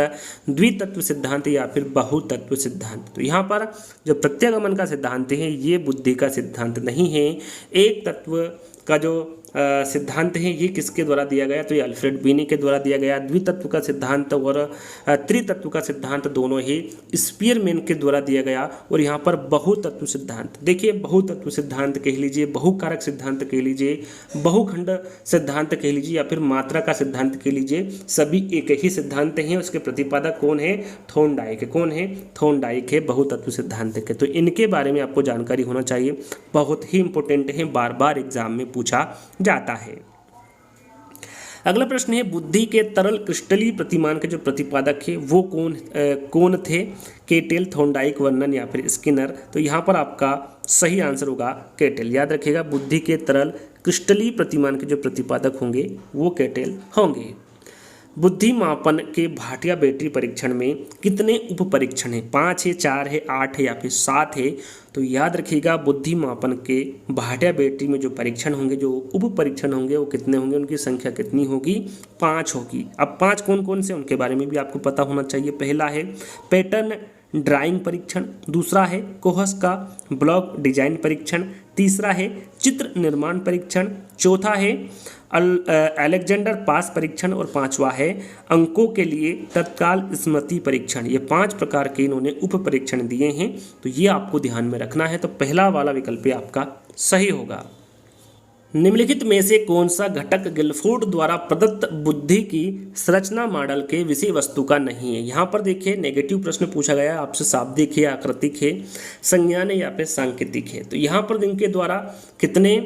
द्वितत्व सिद्धांत या फिर बहुतत्व सिद्धांत। तो यहाँ पर जो प्रत्यगमन का सिद्धांत है ये बुद्धि का सिद्धांत नहीं है। एक तत्व का जो सिद्धांत है ये किसके द्वारा दिया गया? तो ये अल्फ्रेड बिने के द्वारा दिया गया। द्वितत्व का सिद्धांत और त्रितत्व का सिद्धांत दोनों ही स्पीयरमैन के द्वारा दिया गया। और यहाँ पर बहुतत्व सिद्धांत, देखिए बहुतत्व सिद्धांत कह लीजिए, बहुकारक सिद्धांत कह लीजिए, बहुखंड सिद्धांत कह लीजिए या फिर मात्रा का सिद्धांत कह लीजिए, सभी एक ही सिद्धांत हैं। उसके प्रतिपादक कौन है? थॉर्नडाइक। कौन है? थॉर्नडाइक है बहुतत्व सिद्धांत के। तो इनके बारे में आपको जानकारी होना चाहिए, बहुत ही इंपॉर्टेंट है, बार बार एग्जाम में पूछा जाता है। अगला प्रश्न है बुद्धि के तरल क्रिस्टलीय प्रतिमान के जो प्रतिपादक है वो कौन थे? केटेल, थॉर्नडाइक, वर्नन या फिर स्किनर। तो यहाँ पर आपका सही आंसर होगा केटेल। याद रखिएगा, बुद्धि के तरल क्रिस्टलीय प्रतिमान के जो प्रतिपादक होंगे वो केटेल होंगे। बुद्धि मापन के भाटिया बैटरी परीक्षण में कितने उप परीक्षण हैं? 5 है, 4 है, 8 है या फिर 7 है? तो याद रखिएगा बुद्धि मापन के भाटिया बैटरी में जो परीक्षण होंगे, जो उप परीक्षण होंगे, वो कितने होंगे, उनकी संख्या कितनी होगी? 5 होगी। अब 5 कौन कौन से, उनके बारे में भी आपको पता होना चाहिए। पहला है पैटर्न ड्राइंग परीक्षण, दूसरा है कोहस का ब्लॉक डिजाइन परीक्षण, तीसरा है चित्र निर्माण परीक्षण, चौथा है अलेक्जेंडर पास परीक्षण और पांचवा है अंकों के लिए तत्काल स्मृति परीक्षण। ये 5 प्रकार के इन्होंने उप परीक्षण दिए हैं, तो ये आपको ध्यान में रखना है। तो पहला वाला विकल्प आपका सही होगा। निम्नलिखित में से कौन सा घटक गिलफोर्ड द्वारा प्रदत्त बुद्धि की संरचना मॉडल के विषय वस्तु का नहीं है? यहाँ पर देखिए नेगेटिव प्रश्न पूछा गया है आपसे, शाब्दिक है, आकृतिक है, संज्ञान है या फिर सांकेतिक है। तो यहाँ पर इनके द्वारा कितने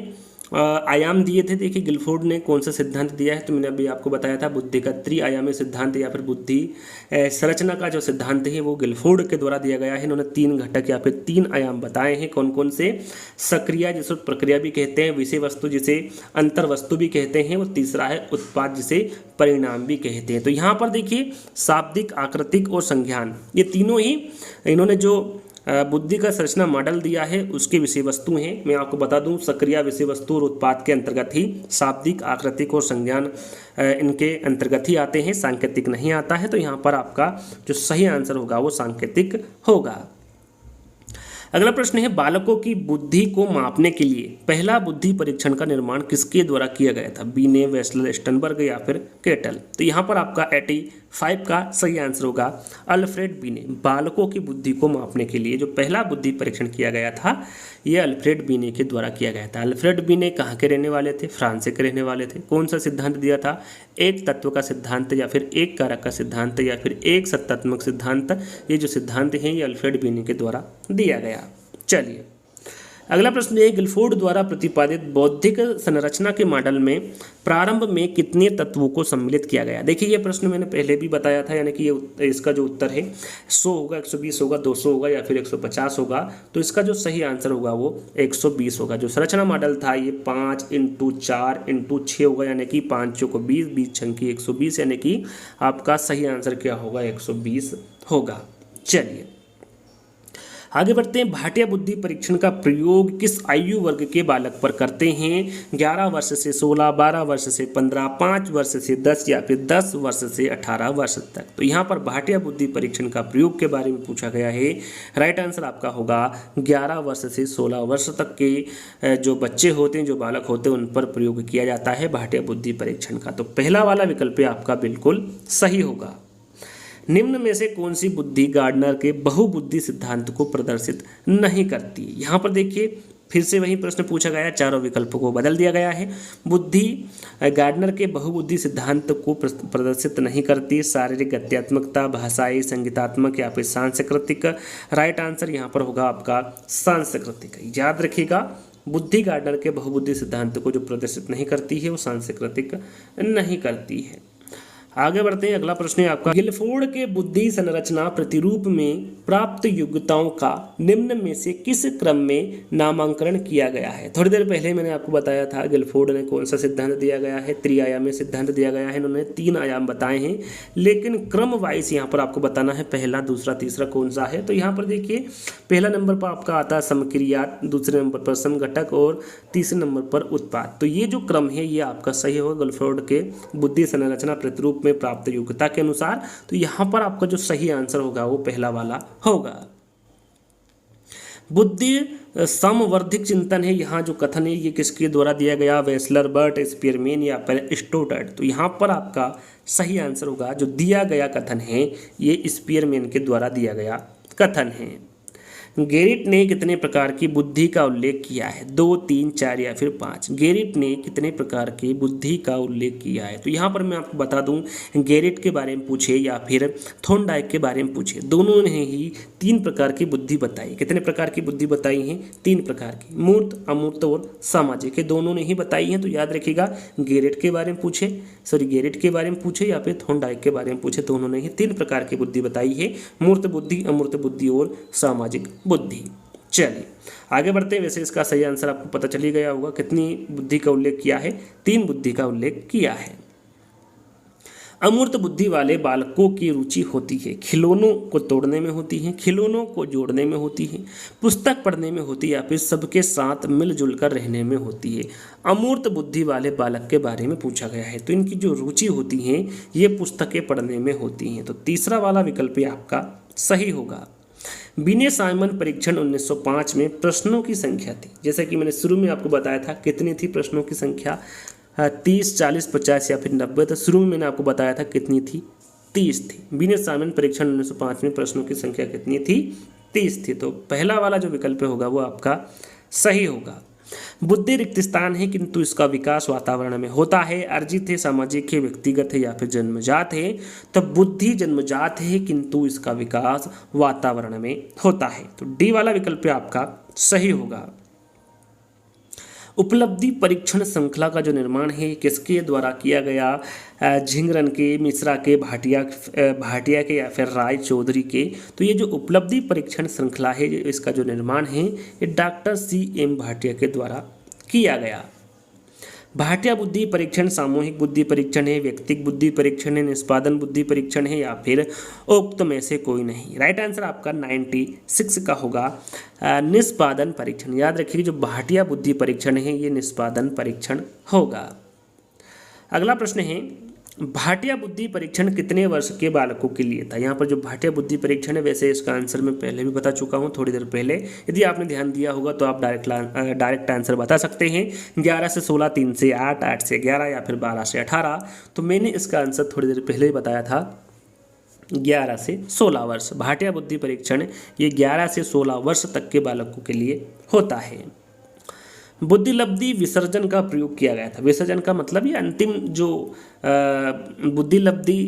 आयाम दिए थे? देखिए गिलफोर्ड ने कौन सा सिद्धांत दिया है, तो मैंने अभी आपको बताया था बुद्धि का त्रिआयामी सिद्धांत या फिर बुद्धि संरचना का जो सिद्धांत है वो गिलफोर्ड के द्वारा दिया गया है। इन्होंने 3 घटक या फिर 3 आयाम बताए हैं। कौन कौन से? सक्रिया जिसे प्रक्रिया भी कहते हैं, विषय वस्तु जिसे अंतर वस्तु भी कहते हैं, और तीसरा है उत्पाद जिसे परिणाम भी कहते हैं। तो यहाँ पर देखिए शाब्दिक, आकृतिक और संज्ञान, ये तीनों ही इन्होंने जो बुद्धि का संरचना मॉडल दिया है उसके विषय वस्तु हैं। मैं आपको बता दूं सक्रिया विषय वस्तु और उत्पाद के अंतर्गत ही शाब्दिक, आकृतिक और संज्ञान इनके अंतर्गत ही आते हैं, सांकेतिक नहीं आता है। तो यहाँ पर आपका जो सही आंसर होगा वो सांकेतिक होगा। अगला प्रश्न है बालकों की बुद्धि को मापने के लिए पहला बुद्धि परीक्षण का निर्माण किसके द्वारा किया गया था? बीने, वेस्लर, स्टनबर्ग या फिर केटल? तो यहाँ पर आपका 85 का सही आंसर होगा अल्फ्रेड बीने। बालकों की बुद्धि को मापने के लिए जो पहला बुद्धि परीक्षण किया गया था यह अल्फ्रेड बीने के द्वारा किया गया था। अल्फ्रेड बीने कहाँ के रहने वाले थे? फ्रांस के रहने वाले थे। कौन सा सिद्धांत दिया था? एक तत्व का सिद्धांत या फिर एक कारक का सिद्धांत या फिर एक सत्तात्मक सिद्धांत। ये जो सिद्धांत हैं ये अल्फ्रेड बीने के द्वारा दिया गया। चलिए अगला प्रश्न है गिलफोर्ड द्वारा प्रतिपादित बौद्धिक संरचना के मॉडल में प्रारंभ में कितने तत्वों को सम्मिलित किया गया? देखिए ये प्रश्न मैंने पहले भी बताया था, यानी कि ये इसका जो उत्तर है 100 होगा, 120 होगा, 200 होगा या फिर 150 होगा। तो इसका जो सही आंसर होगा वो 120 होगा। जो संरचना मॉडल था ये 5 × 4 × 6 होगा, यानी कि 5 × 20, 20 छंकी 120, यानी कि आपका सही आंसर क्या होगा? 120 होगा। चलिए आगे बढ़ते हैं। भाटिया बुद्धि परीक्षण का प्रयोग किस आयु वर्ग के बालक पर करते हैं? 11 वर्ष से 16, 12 वर्ष से 15, 5 वर्ष से 10 या फिर 10 वर्ष से 18 वर्ष तक। तो यहाँ पर भाटिया बुद्धि परीक्षण का प्रयोग के बारे में पूछा गया है। राइट आंसर आपका होगा 11 वर्ष से 16 वर्ष तक के जो बच्चे होते हैं, जो बालक होते हैं, उन पर प्रयोग किया जाता है भाटिया बुद्धि परीक्षण का। तो पहला वाला विकल्प आपका बिल्कुल सही होगा। निम्न में से कौन सी बुद्धि गार्डनर के बहुबुद्धि सिद्धांत को प्रदर्शित नहीं करती? यहाँ पर देखिए फिर से वही प्रश्न पूछा गया, चारों विकल्पों को बदल दिया गया है। बुद्धि गार्डनर के बहुबुद्धि सिद्धांत को प्रदर्शित नहीं करती। शारीरिक, गत्यात्मकता, भाषाई, संगीतात्मक या फिर सांस्कृतिक। राइट आंसर यहाँ पर होगा आपका सांस्कृतिक। याद रखिएगा बुद्धि गार्डनर के बहुबुद्धि सिद्धांत को जो प्रदर्शित नहीं करती है वो सांस्कृतिक नहीं करती है। आगे बढ़ते हैं। अगला प्रश्न है आपका गिलफोर्ड के बुद्धि संरचना प्रतिरूप में प्राप्त योग्यताओं का निम्न में से किस क्रम में नामांकन किया गया है? थोड़ी देर पहले मैंने आपको बताया था गिलफोर्ड ने कौन सा सिद्धांत दिया गया है? त्रिआयामी सिद्धांत दिया गया है। इन्होंने 3 आयाम बताए हैं, लेकिन क्रम वाइज यहाँ पर आपको बताना है पहला, दूसरा, तीसरा कौन सा है। तो यहाँ पर देखिए पहला नंबर पर आपका आता है समक्रियात, दूसरे नंबर पर समघटक और तीसरे नंबर पर उत्पाद। तो ये जो क्रम है ये आपका सही होगा गिलफोर्ड के बुद्धि संरचना प्रतिरूप में प्राप्त योग्यता के अनुसार। तो यहां पर आपका जो सही आंसर होगा वो पहला वाला होगा। बुद्धि समवर्धिक चिंतन है, यहाँ जो कथन है ये किसके द्वारा दिया गया? वेस्लर, बर्ट, स्पीयरमैन या फिर स्टोडर्ट। तो यहाँ पर आपका सही आंसर होगा जो दिया गया कथन है ये स्पीयरमैन के द्वारा दिया गया कथन है। गेरिट ने कितने प्रकार की बुद्धि का उल्लेख किया है? 2, 3, 4 या फिर 5। गेरिट ने कितने प्रकार की बुद्धि का उल्लेख किया है? तो यहाँ पर मैं आपको बता दूं गेरिट के बारे में पूछे या फिर थॉर्नडाइक के बारे में पूछे, दोनों ने ही 3 प्रकार की बुद्धि बताई। कितने प्रकार की बुद्धि बताई हैं? 3 प्रकार की, मूर्त, अमूर्त और सामाजिक, दोनों ने ही बताई हैं। तो याद रखिएगा गेरिट के बारे में पूछे, गेरिट के बारे में पूछे या फिर थॉर्नडाइक के बारे में पूछे, दोनों ने ही 3 प्रकार की बुद्धि बताई है, मूर्त बुद्धि, अमूर्त बुद्धि और सामाजिक बुद्धि। चलिए आगे बढ़ते हैं। वैसे इसका सही आंसर आपको पता चली गया होगा, कितनी बुद्धि का उल्लेख किया है? 3 बुद्धि का उल्लेख किया है। अमूर्त बुद्धि वाले बालकों की रुचि होती है, खिलौनों को तोड़ने में होती है, खिलौनों को जोड़ने में होती है, पुस्तक पढ़ने में होती है या फिर सबके साथ मिलजुल कर रहने में होती है। अमूर्त बुद्धि वाले बालक के बारे में पूछा गया है, तो इनकी जो रुचि होती है ये पुस्तकें पढ़ने में होती हैं। तो तीसरा वाला विकल्प आपका सही होगा। बिने साइमन परीक्षण 1905 में प्रश्नों की संख्या थी, जैसा कि मैंने शुरू में आपको बताया था कितनी थी प्रश्नों की संख्या, 30, 40, 50 या फिर 90। तो शुरू में मैंने आपको बताया था कितनी थी, 30 थी। बिने साइमन परीक्षण 1905 में प्रश्नों की संख्या कितनी थी, 30 थी। तो पहला वाला जो विकल्प होगा वो आपका सही होगा। बुद्धि रिक्त स्थान है किंतु इसका विकास वातावरण में होता है, अर्जित है, सामाजिक है, व्यक्तिगत है या फिर जन्मजात है। तो बुद्धि जन्मजात है किंतु इसका विकास वातावरण में होता है। तो डी वाला विकल्प आपका सही होगा। उपलब्धि परीक्षण श्रृंखला का जो निर्माण है किसके द्वारा किया गया, झिंगरन के, मिश्रा के, भाटिया के या फिर राय चौधरी के। तो ये जो उपलब्धि परीक्षण श्रृंखला है इसका जो निर्माण है ये डॉक्टर CM भाटिया के द्वारा किया गया। भाटिया बुद्धि परीक्षण सामूहिक बुद्धि परीक्षण है, व्यक्तिगत बुद्धि परीक्षण है, निष्पादन बुद्धि परीक्षण है या फिर उक्त में से कोई नहीं। राइट आंसर आपका 96 का होगा निष्पादन परीक्षण। याद रखिए जो भाटिया बुद्धि परीक्षण है ये निष्पादन परीक्षण होगा। अगला प्रश्न है भाटिया बुद्धि परीक्षण कितने वर्ष के बालकों के लिए था। यहाँ पर जो भाटिया बुद्धि परीक्षण है वैसे इसका आंसर मैं पहले भी बता चुका हूँ थोड़ी देर पहले। यदि आपने ध्यान दिया होगा तो आप डायरेक्ट आंसर बता सकते हैं। 11 से 16, 3 से 8, 8 से 11 या फिर 12 से 18। तो मैंने इसका आंसर थोड़ी देर पहले ही बताया था 11 से 16 वर्ष। भाटिया बुद्धि परीक्षण ये 11 से 16 वर्ष तक के बालकों के लिए होता है। बुद्धिलब्धि विसर्जन का प्रयोग किया गया था। विसर्जन का मतलब ये अंतिम जो बुद्धिलब्धि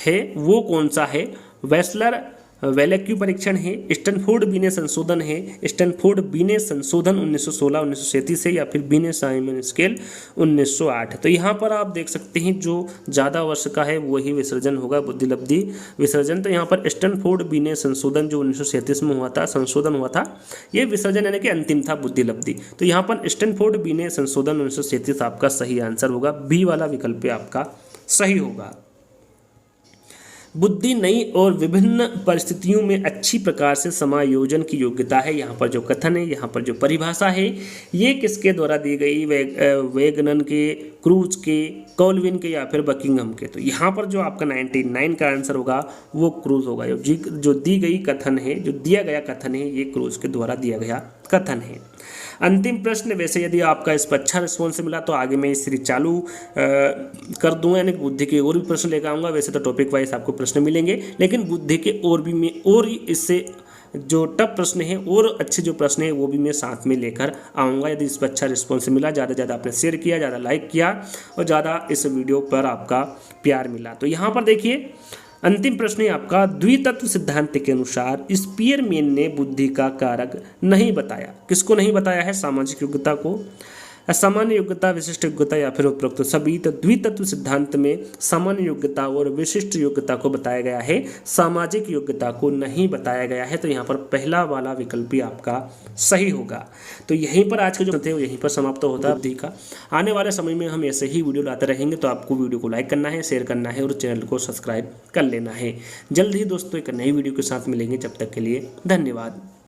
है वो कौन सा है, वेस्लर वेलेक्यू परीक्षण है, स्टैनफोर्ड बीने संशोधन है, स्टैनफोर्ड बीने संशोधन 1916 1937 है या फिर बीने साइमन स्केल 1908। तो यहाँ पर आप देख सकते हैं जो ज़्यादा वर्ष का है वही विसर्जन होगा, बुद्धिलब्धि विसर्जन। तो यहाँ पर स्टैनफोर्ड बीने संशोधन जो 1937 में हुआ था, संशोधन हुआ था, ये विसर्जन यानी कि अंतिम था बुद्धिलब्धि। तो यहाँ पर स्टैनफोर्ड बीने संशोधन 1937 आपका सही आंसर होगा। बी वाला विकल्प आपका सही होगा। बुद्धि नई और विभिन्न परिस्थितियों में अच्छी प्रकार से समायोजन की योग्यता है। यहाँ पर जो कथन है, यहाँ पर जो परिभाषा है ये किसके द्वारा दी गई, वेगनन के, क्रूज के, कॉल्विन के या फिर बकिंघम के। तो यहाँ पर जो आपका 99 का आंसर होगा वो क्रूज होगा। जो दी गई कथन है, जो दिया गया कथन है ये क्रूज के द्वारा दिया गया कथन है। अंतिम प्रश्न, वैसे यदि आपका इस पर अच्छा रिस्पॉन्स मिला तो आगे मैं इस सीरीज चालू कर दूंगा, यानी बुद्धि के और भी प्रश्न लेकर आऊँगा। वैसे तो टॉपिक वाइज आपको प्रश्न मिलेंगे लेकिन बुद्धि के और भी मैं और इससे जो टफ प्रश्न है और अच्छे जो प्रश्न है वो भी मैं साथ में लेकर आऊँगा। यदि इस पर अच्छा रिस्पॉन्स मिला, ज़्यादा से ज़्यादा आपने शेयर किया, ज़्यादा लाइक किया और ज़्यादा इस वीडियो पर आपका प्यार मिला। तो यहाँ पर देखिए अंतिम प्रश्न है आपका, द्वितत्व सिद्धांत के अनुसार स्पीयरमैन ने बुद्धि का कारक नहीं बताया। किसको नहीं बताया है, सामाजिक योग्यता को, सामान्य योग्यता, विशिष्ट योग्यता या फिर उपरोक्त सभी। तो द्वितत्व सिद्धांत में सामान्य योग्यता और विशिष्ट योग्यता को बताया गया है, सामाजिक योग्यता को नहीं बताया गया है। तो यहाँ पर पहला वाला विकल्प ही आपका सही होगा। तो यहीं पर आज के जो थे वो यहीं पर समाप्त होता है बुद्धि का। आने वाले समय में हम ऐसे ही वीडियो लाते रहेंगे, तो आपको वीडियो को लाइक करना है, शेयर करना है और चैनल को सब्सक्राइब कर लेना है। जल्द ही दोस्तों एक नई वीडियो के साथ मिलेंगे, जब तक के लिए धन्यवाद।